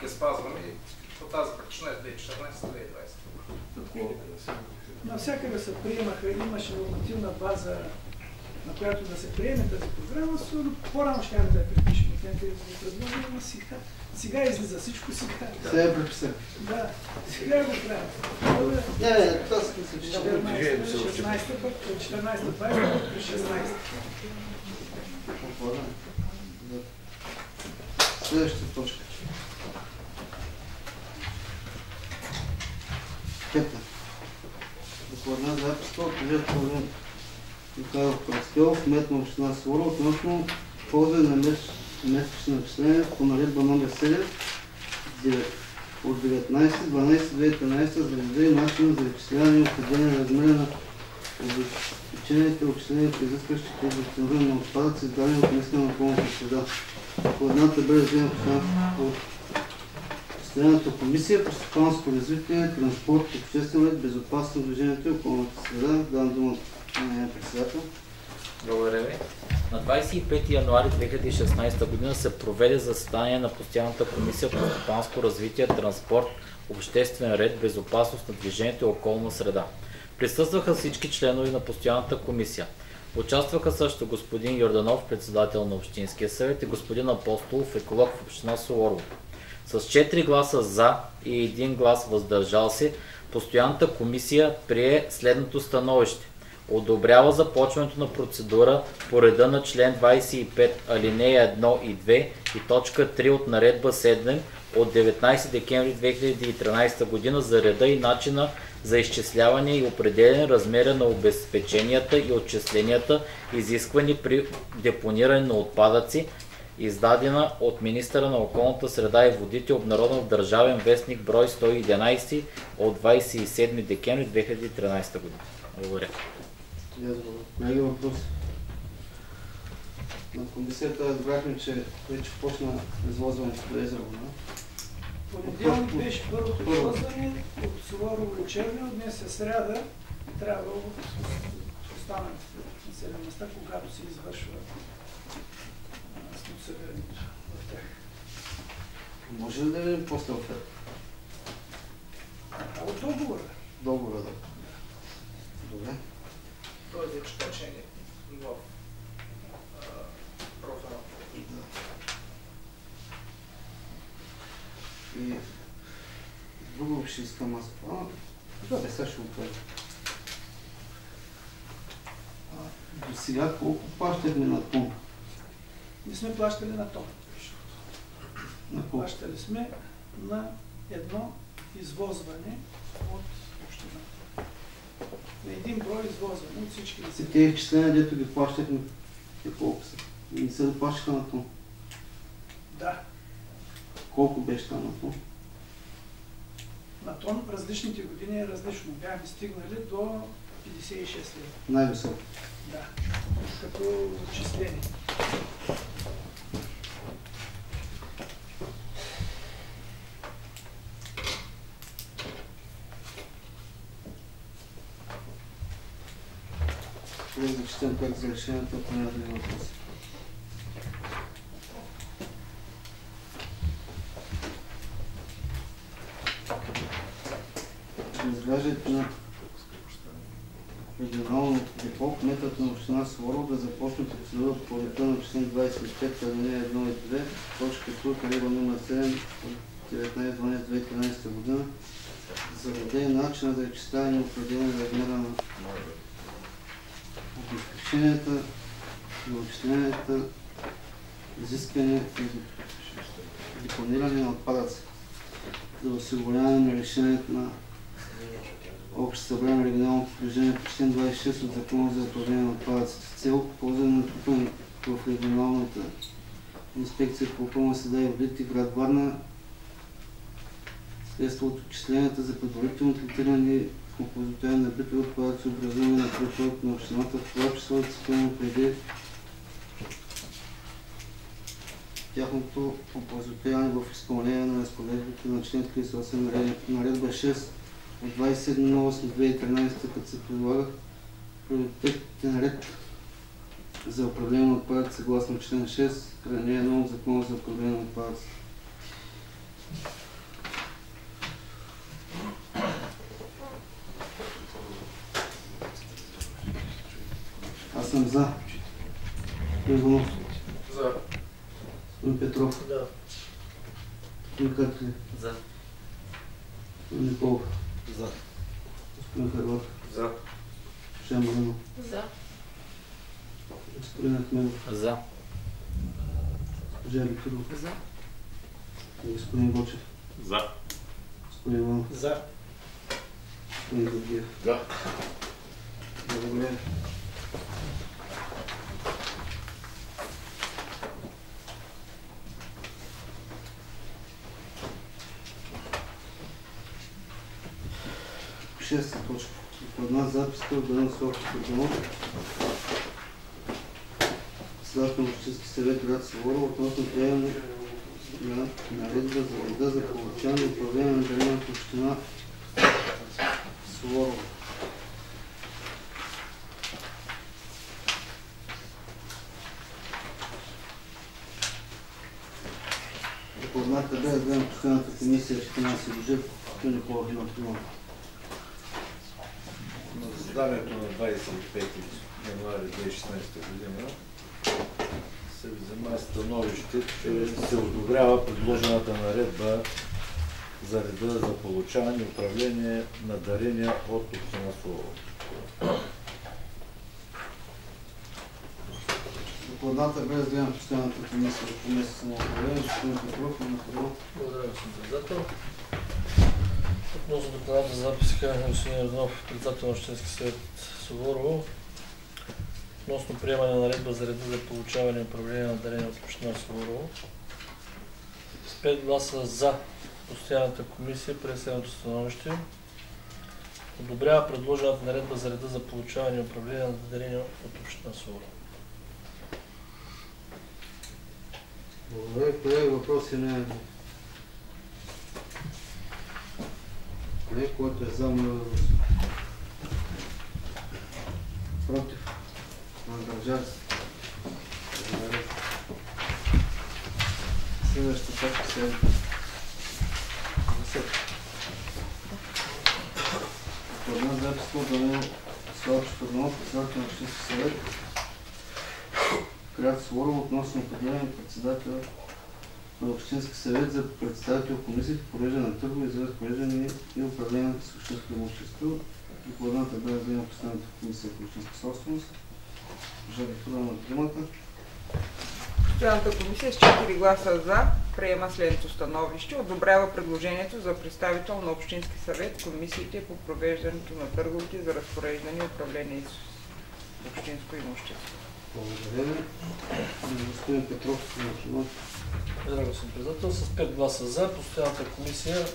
ги спазваме и по тази причина е 2014-2020. Навсякъде се приемаха, имаше нормативна база, на която да се приеме тази програма, по-рано ще да я припишем, някъде да го предложим, но сега излиза всичко, сега. Сега я приписах. Да, сега го правим. Не, това се мисля, че 14-16, пък от 14-20 пък при 16. Следващата точка. Пета. Докладна записка от бюджет Павлин Михайлов Параскелов, кмет на община Сувора, относно ползване на месечни начисления по наредба номер 7 от 19.12.2013 за реда и начина за изчисляване и определяне на размера на обезпечените отчисления, изискващите възстановяване на отпадъци, издадени от министъра на околната среда. Докладната бе разгледана от Постоянната комисия по стопанско развитие, транспорт, обществен ред, безопасно движението и околната среда. Давам дума на председател. Благодаря ви. На 25 януари 2016 година се проведе заседание на Постоянната комисия по стопанско развитие, транспорт, обществен ред, безопасност на движението и околна среда. Присъстваха всички членове на Постоянната комисия. Участваха също господин Йорданов, председател на Общинския съвет, и господин Апостолов, еколог в община Суворово. С 4 гласа за и 1 глас въздържал се, Постоянната комисия прие следното становище. Одобрява започването на процедура по реда на член 25, алинея 1 и 2 и точка 3 от наредба 7 от 19 декември 2013 година за реда и начина за изчисляване и определяне размера на обезпеченията и отчисленията, изисквани при депониране на отпадъци, издадена от министъра на околната среда и водите, обнародван в Държавен вестник брой 111 от 27 декември 2013 година. Благодаря. Колеги, въпрос. На комисията разбрахме, че вече почна извозването до езеро. Понеделник беше първото извозване от Суворово Чернио, днес е сряда, трябва да останат населени места, когато се извършва събирането в тях. Може ли да видим после оферта? От договора. Договора, да. Добре. Той е вече качен в профила. И друго ще искам аз. Да, сега ще го кажа. До сега колко плащахме на тон? Не сме плащали на тон. Плащали сме на едно извозване от община. На един брой извозване от всички лица. Те изчисления, дето ги плащахме, колко са? Не се доплащаха на тон. Да. Колко беше там на тон? На тон в различните години е различно. Бяхме стигнали до 56 лева. Най-високо. Да, като отчисление. Ще зачетем как за решението, ако няма да има въпроси. Изграждането на регионално депо, кметът на община Суворово да започне процедура по реда на член 25, алинея 1 и 2, точка 2, наредба номер 7 от 19.12.2013 година, за реда и начина за изчисляване и определяне размера на обезпеченията и отчисленията, изискване и депониране на отпадъци за осигуряване на решението на Общо събрание на регионалното движение по член 26 от Закона за управление на отпадъците с цел ползване на натрупване в регионалната инспекция по околна среда и водите в град Варна средства от отчисленията за предварително третиране в оползотворение на битови отпадъци, образуване на територията на общината, в това число цитирано преди тяхното оползотворяване в изпълнение на разпоредбите на член 38 наредба 6 от 27.08.2013, като се предлага приоритетен ред за управление на отпадъци съгласно член 6, алинея 1 от Закона за управление на отпадъци. Аз съм за. Иванов. За. Господин Петров. Да. Господин Катли. За. Господин Николов. За. Господин Харлов. За. Шен Маринов. За. Господин Ахмедов. За. Госпожа Ликвидов. За. Господин Бочев. За. Господин Иванов. За. Господин Георгиев. Да. Благодаря. Шеста точка. Докладна записка от Дана Славчев Орданов, председател на Общински съвет град Суворово, относно приемане на наредба за реда за получаване и управление на дарената община Суворово. Докладната бе разгледан в постоянната комисия 14 бюджет, който Николов има приема. На заседанието на 25 януари 2016 година се взема становище, че се одобрява предложената наредба за реда за получаване и управление на дарения от община Суворово. Докладната бе разгледан в постоянната комисия по месец самоуправление, господин Петров и Махаров. Благодаря, господин председател. Относно докладната записка на господин Орданов, председател на Общински съвет Суворово, относно приемане на наредба за реда за получаване и управление на дарения от община Суворово, с 5 гласа за постоянната комисия прие следното становище. Одобрява предложената наредба за реда за получаване и управление на дарения от община Суворово. Благодаря. Колеги, въпроси не е. Колеги, който е за, моля да гласува. Против. Въздържали се. Благодаря. Следващата точка се докладна записка от Даниел Славчев Орданов, председател на Общински съвет град Суворово, относно определяне на председател на Общински съвет за представител в комисията по провеждане на търгове за разпореждане и управление с общинско имущество. Докладната бе разгледана в постоянната комисия по общинска собственост. Жали това на думата. Постоянната комисия с 4 гласа за приема следното становище. Одобрява предложението за представител на Общински съвет, комисиите по провеждането на търговете за разпореждане и управление с общинско имущество. Благодаря ви. Господин Петров, Благодаря, господин председател. С 5 гласа за, постоянната комисия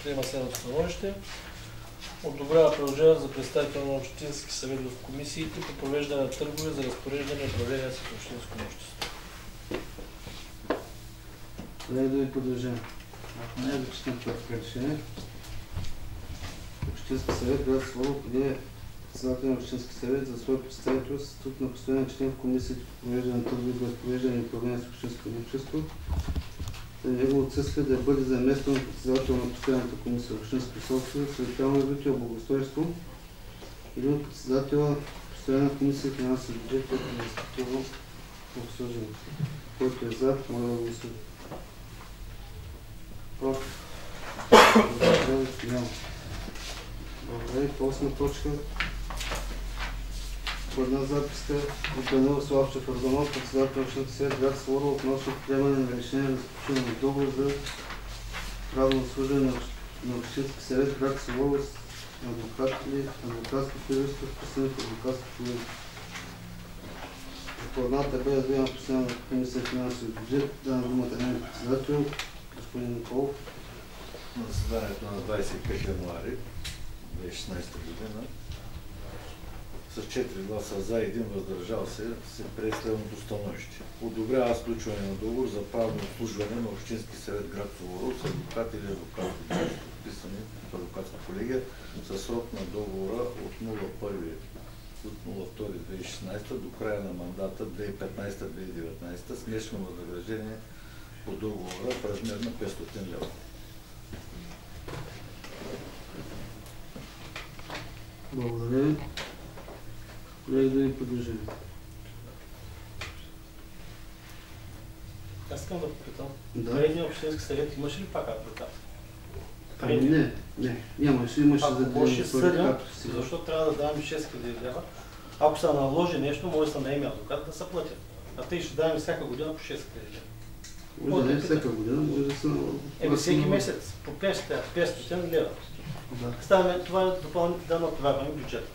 приема следното становище. Одобрява предложение за представител на Общински съвет в комисиите по провеждане на търгове за разпореждане и управление с общинско имущество. Колеги да ви продължим. Ако не е зачитам това решение, Общински съвет, град Своро, определя председател на Общински съвет за свой представител с статут на постоянен член в комисията по провеждане на търгове за разпореждане и управление с общинско имущество. За негово отсъствие да бъде заместен от председател на постоянната комисия Общинска собственост, териториално развитие и благоустройство или от председателя на постоянна комисия финансов бюджет и административно обслужване. Който е за, моля да гласува. Против. Няма. Добре, по 8 точка. По една записка от Данил Славчев Арданов, председател на Общински съвет, град Своро, относно приемане на решение за сключване на договор за правно обслужване на Общински съвет, град Своро с адвокатско фирмство, вписани в адвокатско фирмство. Докладната бе развивана в постоянната комисия финансов бюджет. Давам думата на председател, господин Николов. На заседанието на 25 януари 2016 година с 4 гласа за и 1 въздържал се прие следното становище. Одобрява сключване на договор за правно обслужване на Общински съвет град Своро с адвокат или адвокатски фирмство, вписани в адвокатска колегия, със срок на договора от 02.2016 до края на мандата 2015-2019 с месечно възнаграждение по договора в размер на 500 лева. Благодаря ви. Колеги да ви продължим. Аз искам да попитам. Да. Предния Общински съвет имаше ли пак адвокат? Не, нямаше, имаше за ако ще съдим, както си. защо трябва да даваме 6000 лева? Ако се наложи нещо, може да се наеме адвокат да се платят. А те ще даваме всяка година по 6000 лева. Може да не всяка година, може да се наложи. Всеки месец по 500 лева. Да. Ставаме това допълнително да натоварваме бюджета.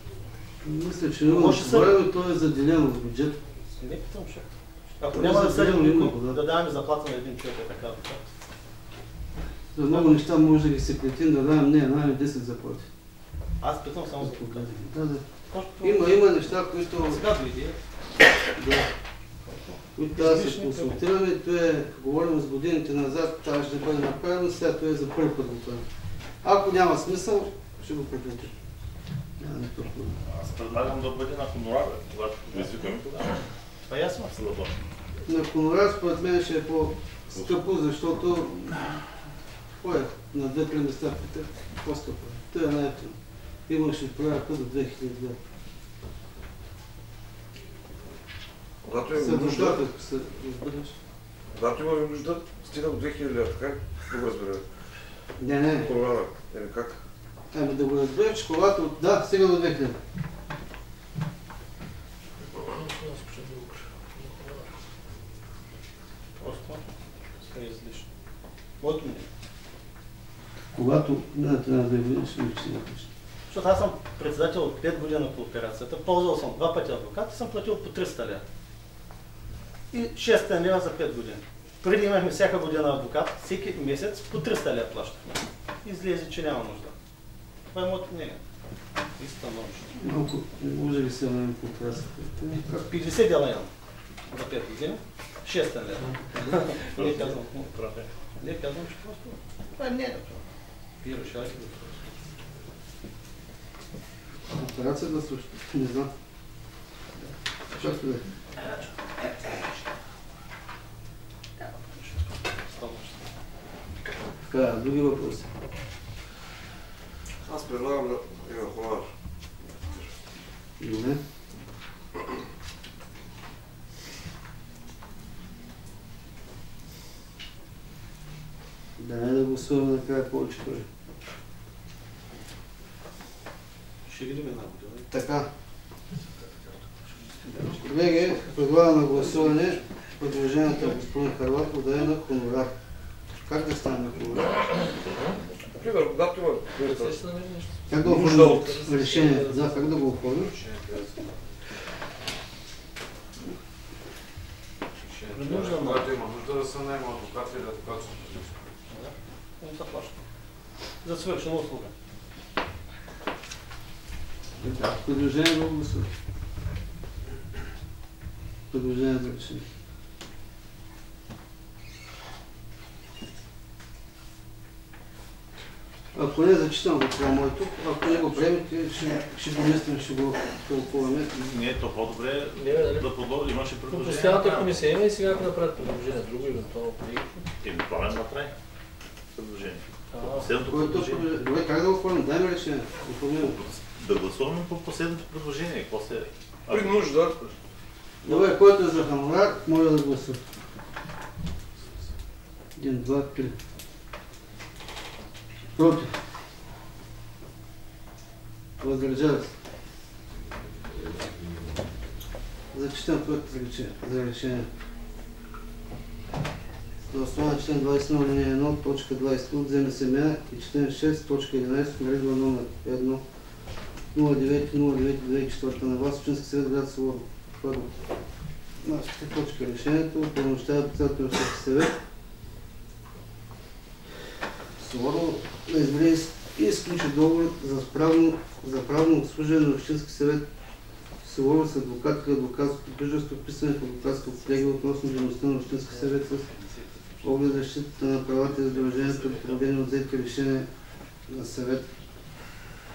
Мисля, че няма да то е заделено в бюджет. Не питам, че. Ако няма да съдим никой, да даваме заплата на един човек е така. За много неща може да ги секретим, да давам не една или 10 заплати. Аз питам само за адвокат. Има неща, които... Сега дойде. Които трябва да се консултираме. Говорим с годините назад, това ще бъде направено, сега това е за първи път го правим. Ако няма смисъл, ще го прекратим. Аз предлагам да бъде на хонорар, когато извикаме тогава. Това ясно се да бъде. На хонорар според мен ще е по-скъпо, защото на 2-3 места по-скъпо. Това е най-ефтино. Имаше проявка до 2000 лева. Когато имаме нужда, стига до 2000 лева, така? Да го разберем. Не. Хонорара. Как? Да го разбереш, че когато... Да, стига до 2000. Просто е излишно. Моето мнение. Когато трябва да видиш, ще напишеш. Защото аз съм председател от 5 години по операцията, ползвал съм 2 пъти адвокат и съм платил по 300 лева. И 600 лева за 5 години. Преди имахме всяка година адвокат, всеки месец по 300 лева плащахме. Излезе, че няма нужда. Това е моето мнение. И становище. Малко, може ли се намерим по операцията? 50 дела имам за 5 години, 600 лева. Не казвам, че просто... Това е мнението. Вие решавате да това. Операцията също. Не знам. Чакай да. Така, други въпроси? Аз предлагам да има хонорар. Добре. Да гласуваме накрая повече пари. Ще видим една година. Така. Колеги, предлагам на гласуване предложението на господин Харлатов да е на хонорар. Как да стане на хонорар? Примерно, когато има... Как да оформим решение? Да, как да го оформим? Когато има нужда да се наема адвокат или адвокатско дружество. Заплаща. За свършена услуга. Предложение да гласува. Предложение за решение. Ако не зачитам го това моето, ако не го приемете, ще го мислим, ще го тълкуваме. Не е то по-добре да подложи, имаше предложение. Постоянната комисия има и сега ако направят предложение, друго евентуално преди. Евентуално направи предложение. Добре, как да го оформим? Дай ми решение. Да гласуваме по последното предложение. При нужда. Добре, който е за хонорар, моля да гласува. 1, 2, 3. Против. Въздържали се. Зачитам проект за решение. За основа на член 20 на алинея 1, точка 20 от ЗМСМА и член 6, точка 11, наредба номер 1, 09.09.2004 на вас, Общински съвет, град Соворо. Първо. Нашата точка решението упълномощава председател на Общински съвет Соворо да избере и изключи договор за правно обслужване на Общински съвет Соворо с адвокат или адвокатско дружество, вписане в адвокатска колегия относно дейността на Общински съвет с оглед защитата на правата и задълженията, породени от взети решения на съвет.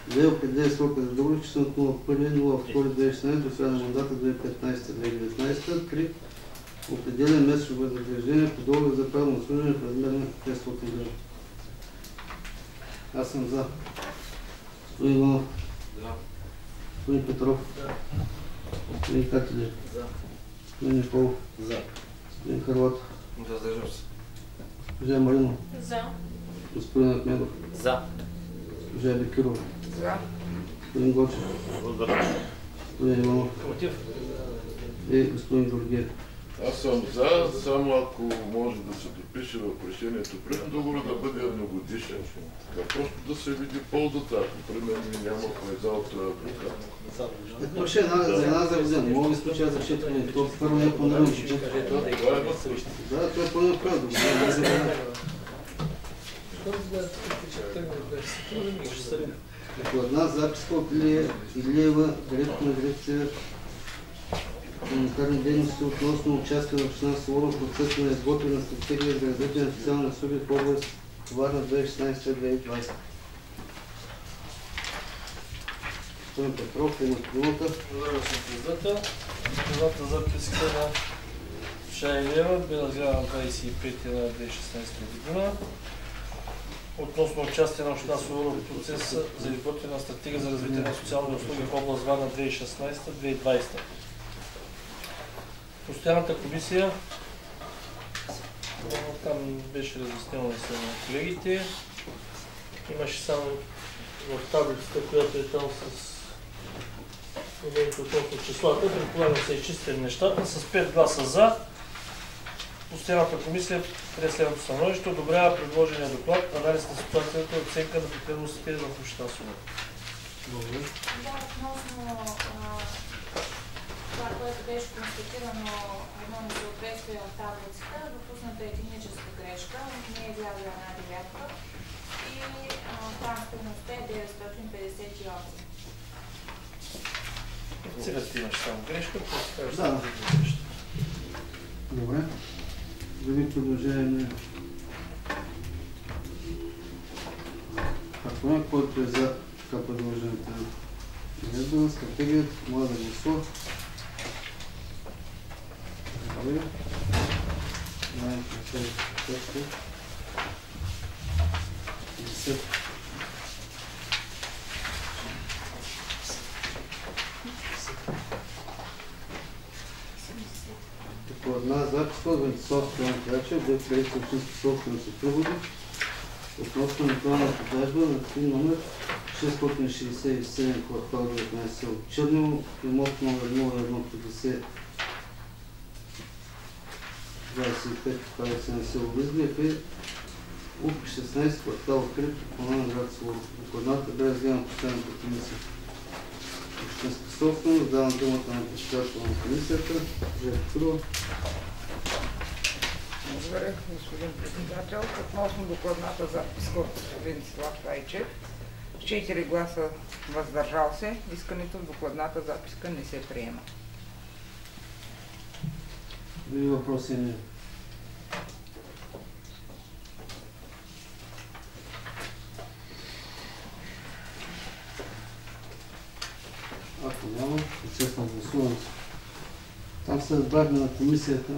Да определя срока за договор, считано от 1.02.2016 до края на мандата 2015-2019. 3. Определя месечно възнаграждение по договор за правно обслужване в размер на 500 лв. Аз съм за. Господин Иванов. Да. Господин Петров. Да. Господин Катилев. За. Господин Николов. За. Господин Харлатов. Въздържам се. Госпожа Маринова. За. Господин Ахмедов. За. Госпожа Бекирова. За. Господин Гочев. Господин Иванов. Против. И господин Георгиев. Аз съм за, само ако може да се допише в решението пред договора да бъде едногодишен. Така просто да се види ползата, ако примерно няма полза от адвокат. То ще е за една за година. Мога да изключа за 4 години. То първо не е планирано. Да, това е планирано правилно. Докладна записка от Илиева, директор на дирекция хуманитарни дейности относно участие на община Соворо в процеса на изготвяне на стратегия за развитие на социални услуги в област Варна 2016-2020. Господин Петров, имате думата. Благодаря, господин председател. Докладната записка на Шайлева бе разгледана на 25 на 2016 година относно участие на община Соворо в процеса за изготвяне на стратегия за развитие на социални услуги в област Варна 2016-2020. Постоянната комисия, там беше разяснено на колегите, имаше само в таблицата, която е там с относно числата, предполагам са изчистени нещата, с 5 гласа за. Постоянната комисия прие следното становище, одобрява предложения доклад, анализ на ситуацията и оценка на потребностите в община Соворо. Благодаря. Да, относно това, което беше констатирано едно несъответствие в таблицата, допусната е техническа грешка, не е влязла една девятка и там стойността е 958. Цифрата имаш само грешка, просто да. Добре. Други предложения? Ако не, който е за така предложението на стратегията, може да гласува. Добре. Знаем, че е 10. По една записка от Венцислав Стоянкачев, да е общински собственост и пригоди, относно електронна продажба на номер 667 квартал 19 село Черново, имот номер 0150 25 квартал на село Визгрев и УП 16 квартал открит плана на град Своро. Докладната бе разгледана постоянната комисия. Общинска собственост, давам думата на председател на комисията. Жертва. Благодаря, господин председател. Относно докладната записка от Венцислав Райчев, с 4 гласа въздържал се, искането в докладната записка не се приема. Други въпроси не? Ако няма, процес на гласуване. Там се разбрахме на комисията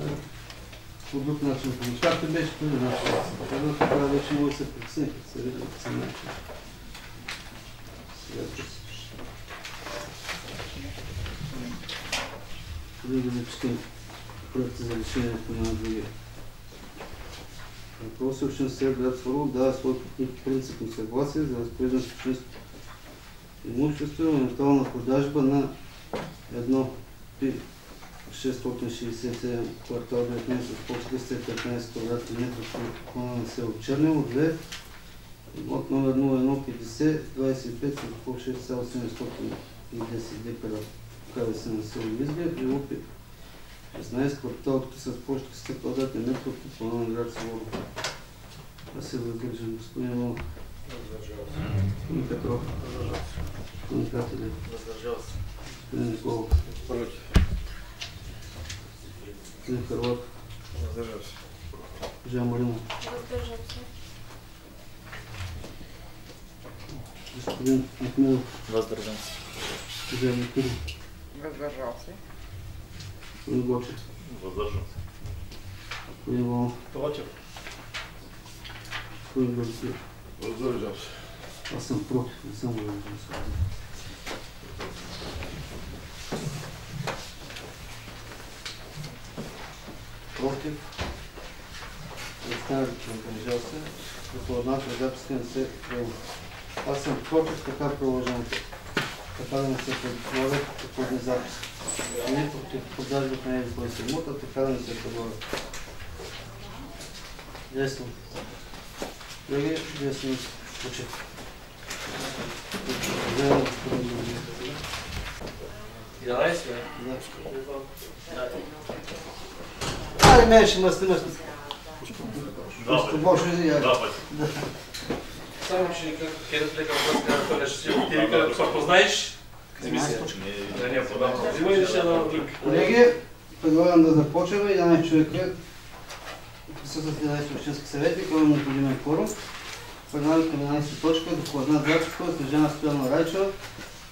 по друг начин. По нещата беше по един начин. Тогава вече може да се прецени, като се види по цен начин. Преди да зачетим проекта за решение по една другия. Въпроси общински съвет град Своро дава своето принципно съгласие за разпореждане с общинско имущество и евентуална продажба на едно пи 667 квартал 19 с по 315 квадратни метра по плана на село Чернево, 2 имот номер 0150 25 с по 6,710 декара КВС на село Визгрев и УПИ 16 квартал с по 300 квадратни метра по плана на град Своро. Да се въздържам, господин Иванов. Въздържал се. Господин Петров. Въздържал се. Господин Кателев. Въздържал се. Господин Николов. Против. Господин Харлов. Въздържал се. Жан Маринов. Въздържал се. Господин Ахмедов. Въздържал се. Жан Микиров. Въздържал се. Господин Гочев. Въздържал се. Господин Иванов. Против. Господин Гочев. Въздържал се. Аз съм против, не съм въздържал се. Против. Представителите въздържал се. Докладната записка не се приема. Аз съм против така приложеното. Така да не се предлага подходни записки. Не против продажбата на един кой се имот, а така да не се предлага. Ясно. Други, ясно. Почет. 11, Ай, мен ще мъсти. Два пъти. Само, че където лека въпрос няма да кажеш, ти вика, ако знаеш, да не подам. Взима и ще дам друг. Колеги, предлагам да започваме. 11 човека присъстват 11 общински съвети, който е необходимен кворум. Предлагам към 11 точка, докладна записка от Снежана Стоянова Райчева,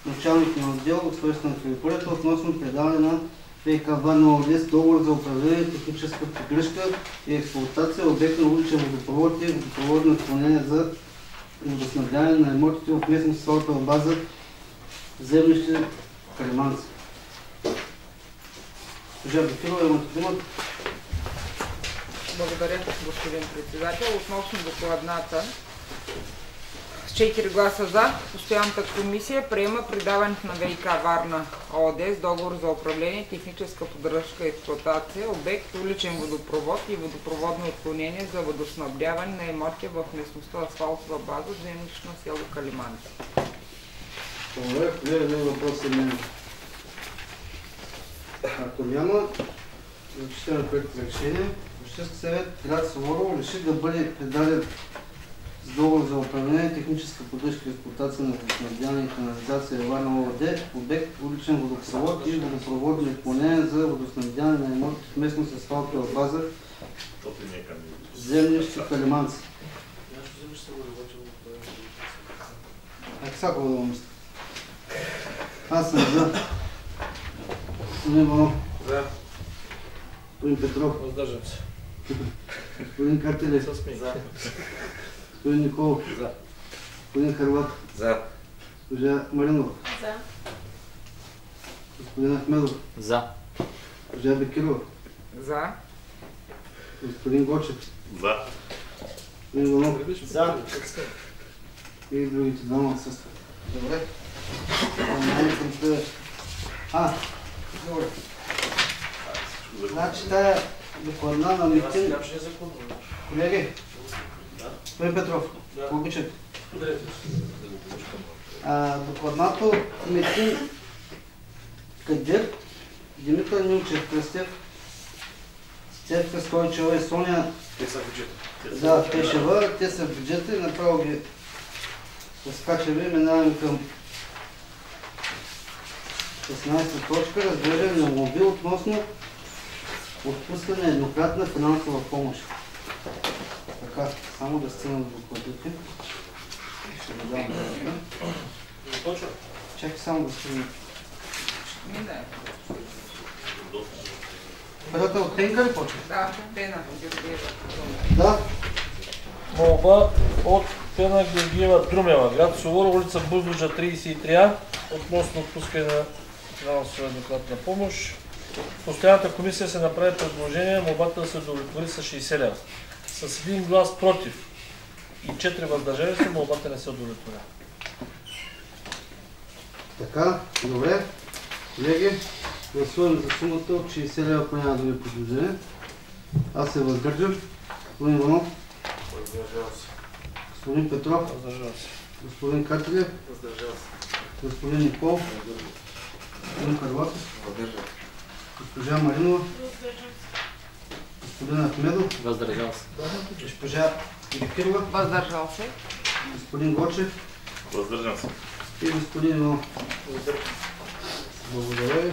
началник на отдел от Свърството на територията относно предаване на ВиК Варна ООД с договор за управление, техническа поддръжка и експлоатация, обект на уличен водопровод и водопроводно изпълнение за водоснабдяване на имотите в местност асфалтова база землище Калиманци. Госпожа Бекирова, имате думата. Благодаря, господин председател. Относно докладната, с 4 гласа за, постоянната комисия приема предаването на ВиК Варна ООД с договор за управление, техническа поддръжка и експлоатация, обект уличен водопровод и водопроводно отклонение за водоснабдяване на имоти в местността асфалтова база, землищно село Калиманци. Благодаря, колега, един въпрос е мен. Ако няма, зачитаме проект за решение. Общински съвет град Соворо реши да бъде предаден с договор за управление, техническа поддръжка и експлоатация на водоснабдяване и канализация Варна ООД, обект уличен водопровод и водопроводно изпълнение за водоснабдяване на имоти в местност асфалтова база землище Калиманци. Всяко да мисля. Аз съм за. Господин Иванов. За. Господин Петров. Въздържам се. Господин Кателев. За. Господин Николов. За. Господин Харлов. За. Госпожа Маринов. За. Господин Ахмедов. За. Госпожа Бекирова. За. Господин Гочев. За. Господин Иванов. За. И другите двама отсъстват. Добре. Добре. Значи тая докладна на Метин. Колеги, господин Петров, ако обичате. Докладнато Метин Кадир, Димитър Нилчев Кръстев, Стефка Стойчева и Соня. Те са в бюджета. Да, Пешева, те са в бюджета и направо ги разкачаме. Минаваме към 16 точка. Разглеждане на молби относно отпускане еднократна финансова помощ. Така, само да стигнем до докладите. Ще го дам да. Чакай само да стигнем. Първата от Пенка ли почва? Да, Пена. Да. Молба от Пена Георгиева Друмева, град Сувор, улица Бузлуджа 33А, относно отпускане на финансова еднократна помощ. Постоянната комисия се направи предложение молбата да се удовлетвори с 60 лева. С един глас против и 4 въздържали се, молбата не се удовлетворя. Така, добре. Колеги, гласувам за сумата от 60 лева, ако няма други предложения. Аз се въздържам. Господин Иванов. Въздържал се. Господин Петров. Въздържал се. Господин Кателев. Въздържал се. Господин Никол. Господин Карлатов. Въздържал се. Госпожа Маринова. Господин Ахмедов. Въздържал се. Госпожа Бекирова. Въздържал се. Господин Гочев. Въздържам се. И господин Иванов. Благодаря ви.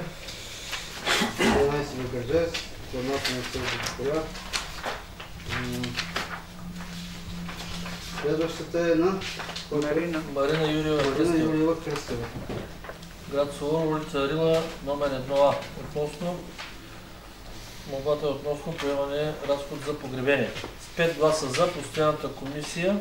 12 въздържали се. Докладната не се удовлетворява. Следващата е на Марина Юриева Кръстева. Град Сувор, улица Рила, номер 1А. Относно молбата е относно приемане разход за погребение. С 5 гласа за, постоянната комисия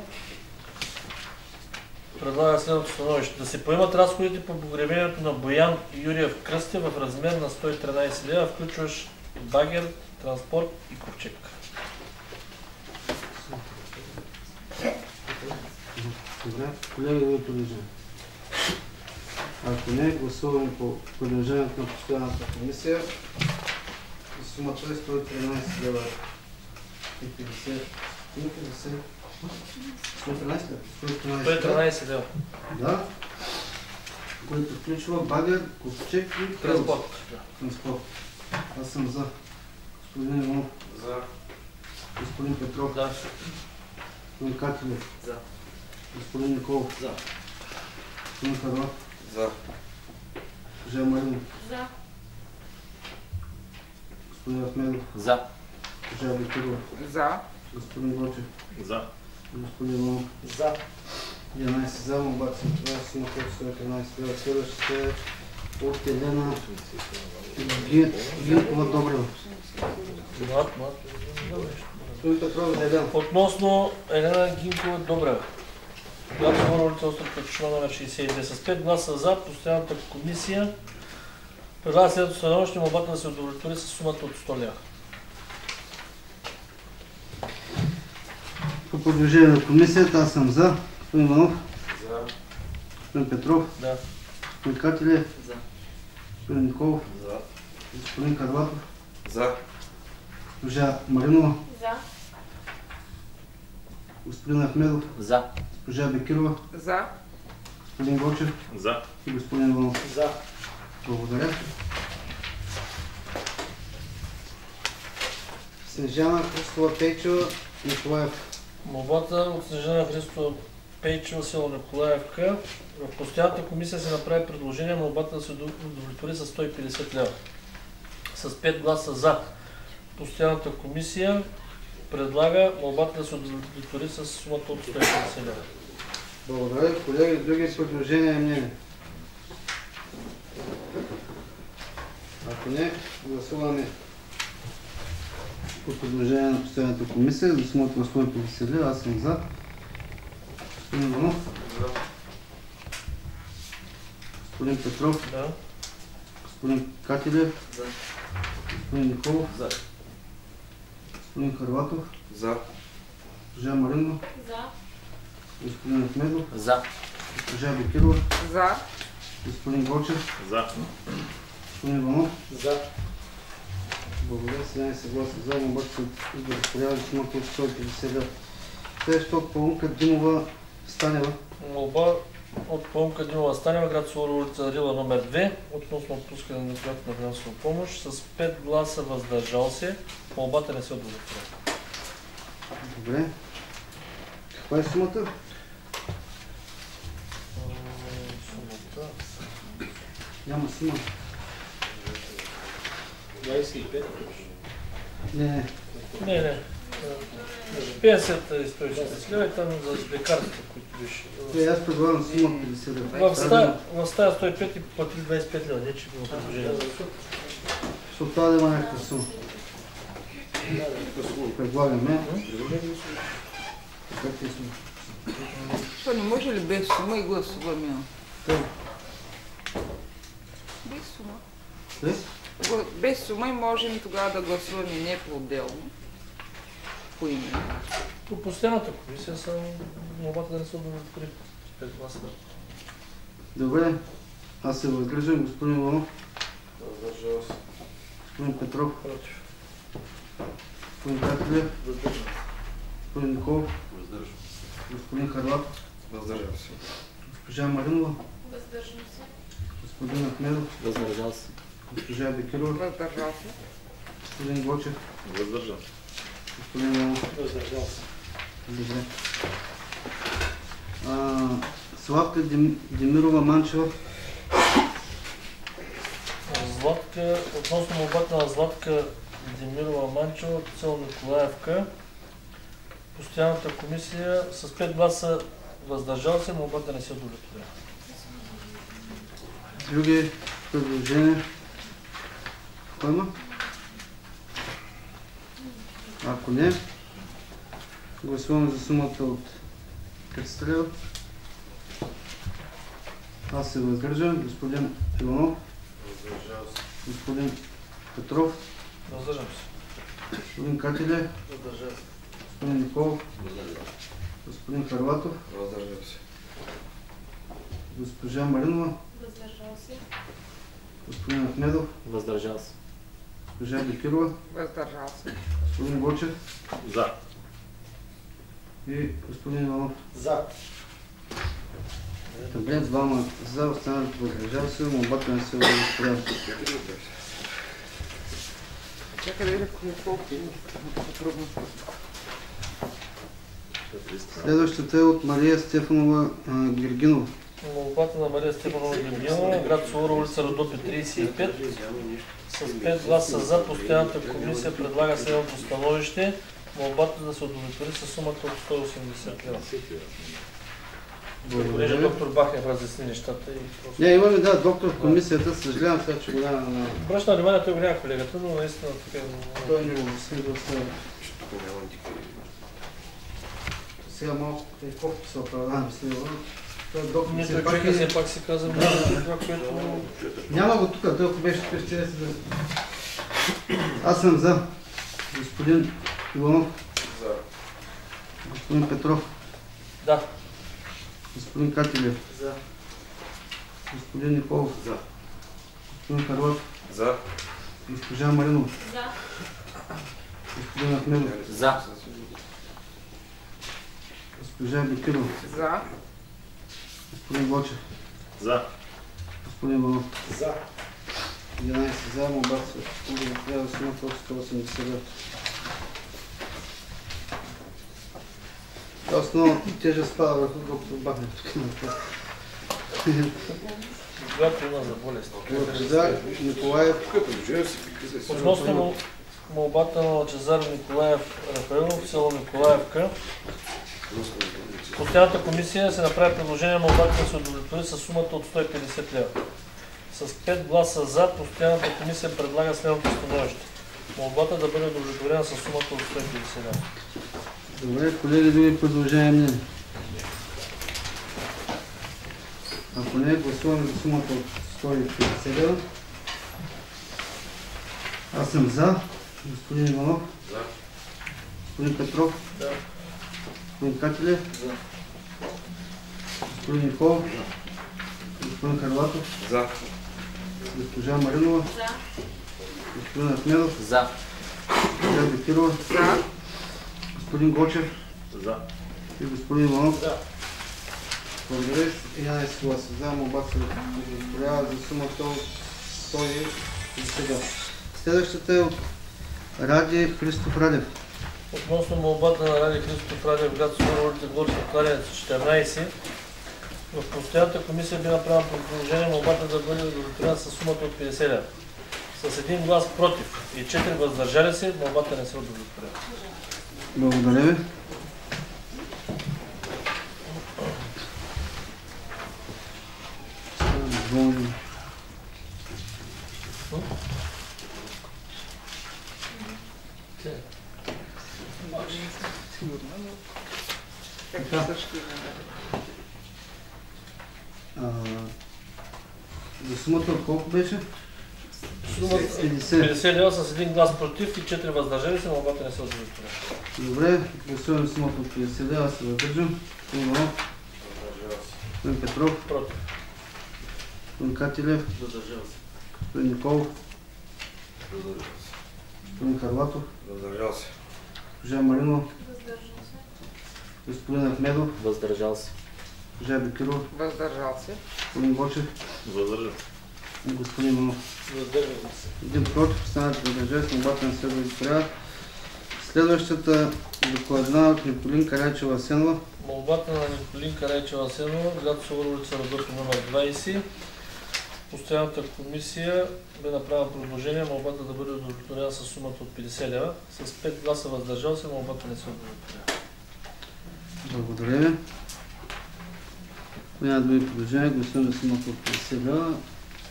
предлага следното становище. Да се поемат разходите по погребението на Боян Юриев Кръстев в размер на 113 лева, включващ багер, транспорт и ковчег. Добре, колеги, да ви продължим. Ако не, гласуваме по продължението на постоянната комисия. Сумата е 113 лева и 50. 113 лева. Да. Което включва багер, ковчег и транспорт. Транспорт. Аз съм за. Господин Иванов. За. Господин Петров. Да. Господин Кателев. За. Господин Николов. За. Господин Карлов. За. Госпожа Марина. За. Господин Ахмедов. За. Госпожа Бекирова. За. Господин Гочев. За. Господин Иванов. За. 11 за, молбата се това си на 113 лева. Следващата е от Елена Гинкова Добрева. Господин Петров за Елена. Относно Елена Гинкова Добрева. Град Сувор, улица Остров Петушина, номер 62. С 5 гласа за, постоянната комисия предлага следното становище, молбата да се удовлетвори с сумата от 100 лева. По предложение на комисията аз съм за. Господин Иванов. За. Господин Петров. Да. Господин Кателев. За. Господин Николов. За. Господин Карлатов. За. Госпожа Маринова. За. Господин Ахмедов. За. Госпожа Бекирова. За. Господин Гочев. За. И господин Иванов. За. Благодаря. Снежана Христова Пейчева, Николаев. Молбата от Снежана Христова Пейчева, село Николаевка. В постоянната комисия се направи предложение молбата да се удовлетвори с 150 лева. С 5 гласа за. Постоянната комисия предлага молбата да се удовлетвори с сумата от 150 лева. Благодаря. Колеги, други предложения и мнения? Ако не, гласуваме по предложение на постоянната комисия за сумата на 150 лева. Аз съм за. Господин Иванов. За. Господин Петров. Да. Господин Кателев. За. Господин Николов. За. Господин Карлатов. За. Госпожа Маринова. За. Господин Ахмедов. За. Госпожа Бекирова. За. Господин Гочев. За. Господин Иванов. За. Благодаря. 17 гласа за. Молбата се удовлетворява с сумата от 150 лева. Следващото от Паунка Димова Станева. Молба от Паунка Димова Станева, град Суворова, улица Рила номер 2, относно отпускане на проект на финансова помощ с 5 гласа въздържал се. Молбата не се удовлетворява. Добре. Каква е сумата? Сумата... Няма сума. 25? Не. Пенсията е 160 лева и там за лекарствата, които беше. Аз предлагам сума 50 лева. В стая 105 и платили 25 лева, не че било предложение. Защото това да има някаква сума. Предлагаме. Как е сума? Това не може ли без сума и гласуваме? Без сума. Без сума и можем тогава да гласуваме не по-отделно. По име. По постоянната комисия са молбата да не се удовлетвори с 5 гласа. Добре. Аз се въздържам. Господин Иванов. Въздържал се. Господин Петров. Против. Господин Кателев. Въздържам. Господин Николов. Въздържам. Господин Харлап. Въздържал се. Госпожа Маринова. Въздържам се. Господин Ахмедов. Въздържал се. Госпожа Бекирова. Въздържал се. Господин Гочев. Въздържам. Господин Иванов. Въздържал се. Добре. Славка Демирова Манчева. Златка, относно молбата на Златка Демирова Манчева от село Николаевка, постоянната комисия с 5 гласа въздържал се, молбата не се удовлетворява. Други предложения? Кой има? Ако не, гласуваме за сумата от 500 лева. Аз се въздържам. Господин Иванов. Въздържал се. Господин Петров. Въздържам се. Господин Кателе. Въздържал се. Господин Николов. Въздържам. Господин Харлатов. Въздържал се. Госпожа Маринова. Въздържал се. Господин Ахмедов. Въздържал се. Госпожа Бекирова. Въздържал се. Господин Гочев. За. И господин Иванов. За. Добре, двама за, останалите въздържали се, молбата не се удовлетворява. Чакай да видя колко трудно. Следващата е от Мария Стефанова Гергинова. Молбата на Мария Стефанова Гергинова, град Суворова, улица Родопи 35. С 5 гласа за, постоянната комисия предлага следното становище. Молбата да се удовлетвори със сумата от 180 лева. Понеже доктор Бахнев разясни нещата и просто... Не, имаме доктор в комисията, съжалявам сега, че го няма на... Обръщам внимание, той го няма колегата, но наистина така е... Той не го следва сега. Сега малко колко се оправдавам следва. Той доктор Ние все той човека пак все пак си каза това, което... Няма го тук, той ако беше тук, ще да... Аз съм за. Господин Иванов. За. Господин Петров. Да. Господин Катилев. За. Господин Николов. За. Господин Харлов. За. Госпожа Маринова. За. Господин Ахмедов. За. Госпожа Бекирова. За. Господин Гочев. За. Господин Иванов. За. 11 за, молбата се удовлетворява сумата от 180 лева. Основно тежест спада върху доктор Бахнев тук на това. Когато има за болест. Лъчезар Николаев. Относно молбата на Лъчезар Николаев Рафаилов в село Николаевка, постоянната комисия се направи предложение молбата да се удовлетвори с сумата от 150 лева. С 5 гласа за, постоянната комисия предлага следното становище. Молбата да бъде удовлетворена с сумата от 150 лева. Добре, колеги, други предложения мнение. Ако не, гласуваме за сумата от 150 лева. Аз съм за. Господин Иванов. За. Господин Петров. Да. Господин Катилев. За. Господин Николов. За. Господин Харлатов. За. Госпожа Маринова. За. Господин Ахмедов. За. Госпожа Бекирова. За. Господин Гочев. За. И господин Иванов. За. Благодаря. 11 гласа за. Молбата се удовлетворява за сумата от 110. Следващата е от Ради Христов Радев. Относно молбата на Ради Христов Радев, град София, улица Горски Кладенец 14, в постоянната комисия би направено предложение молбата да бъде удовлетворена с сумата от 50 лева. С един глас против и 4 въздържали се, молбата не се удовлетворява. Благодаря ви. За сумата от колко беше? Сумата 50 лева с един глас против и 4 въздържали се, молбата не се удовлетворява. Добре, гласуваме сумата от 50 лева, се въздържам. Господин Иванов. Господин Петров. Против. Господин Катилев. Въздържал се. Господин Николов. Въздържал се. Господин Харлатов. Въздържал се. Госпожа Маринова. Въздържал се. Господин Ахмедов. Въздържал се. Госпожа Бекирова. Въздържал се. Господин Гочев. Въздържал И господин Иванов. Въздържал се. Един против, останалите въздържали се, молбата не се удовлетворява. Следващата докладна от Николин Карайчева Асенова. Молбата на Николин Карайчева Асенова, град София, улица Родопи номер 20. Постоянната комисия бе направила предложение молбата да бъде удовлетворена с сумата от 50 лева. С 5 гласа въздържал се, молбата не се удовлетворява. Благодаря ви. Няма други предложения, гласуваме сумата от 50 лева.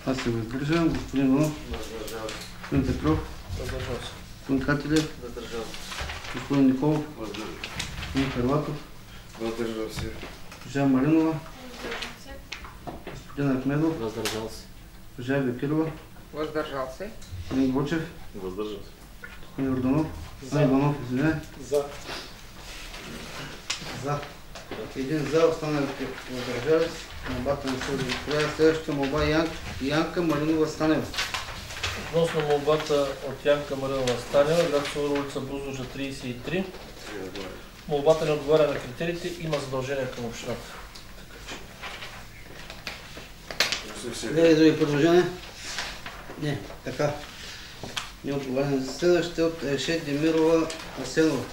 Аз се въздържам. Господин Иванов. Въздържал се. Господин Петров. Въздържал се. Господин Катилев. Въздържал се. Господин Николов. Въздържал се. Господин Харлатов. Въздържал се. Госпожа Маринова. Въздържал се. Господин Ахмедов. Въздържал се. Госпожа Бекирова. Въздържал се. Господин Гочев. Въздържал се. Господин Йорданов. Иванов, извиняй. За. За. Един за, останалите въздържали се. Молбата не се удовлетворява. Следващата молба Янка Маринова Станева. Относно молбата от Янка Маринова Станева, град София, улица Бузлужа 33. Молбата не отговаря на критериите, има задължения към общината. Не е други предложения? Не, така. Не отговаря за следващите от Еше Демирова Асенова.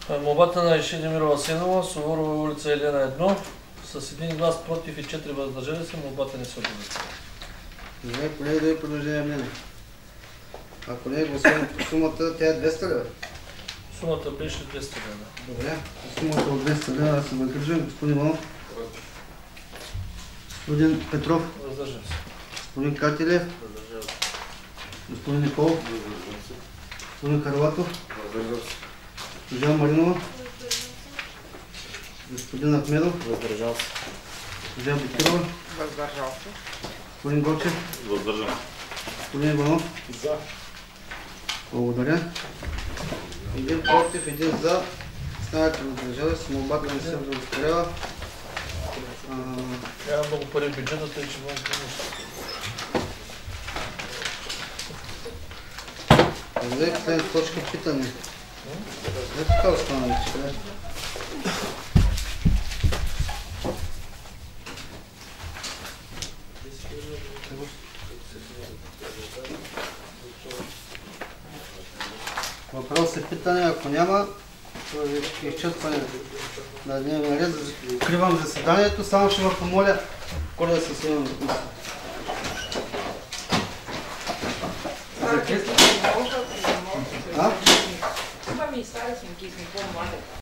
Молбата на Еше Демирова Асенова, Суворова улица Елена 1, с един глас против и 4 въздържали се, молбата не се удовлетворява. Добре, колеги, други предложения не. Ако не е гласуване по сумата, тя е 200 лева. Сумата беше 200 лева. Добре, по сумата от 200 лева да се въздържам. Господин Иванов. Господин Петров. Въздържам се. Господин Катилев. Въздържал се. Господин Николов. Въздържал се. Господин Харлатов. Въздържал се. Госпожа Маринова. Господин Ахмедов. Въздържал се. Госпожа Бекирова. Въздържал се. Господин Гочев. Въздържал се. Господин Иванов. За. Благодаря. Един против, един за. Останалите въздържали се, молбата не се удовлетворява. Няма много пари в бюджета, тъй че много помощ. Благодаря, последната точка питане. Не така остана вече. Въпрос е питане, ако няма, изчерпване на дневния ред. Откривам заседанието, само ще ме помоля, коля да се снимам. Това ми изставя снимки с Никол Младев.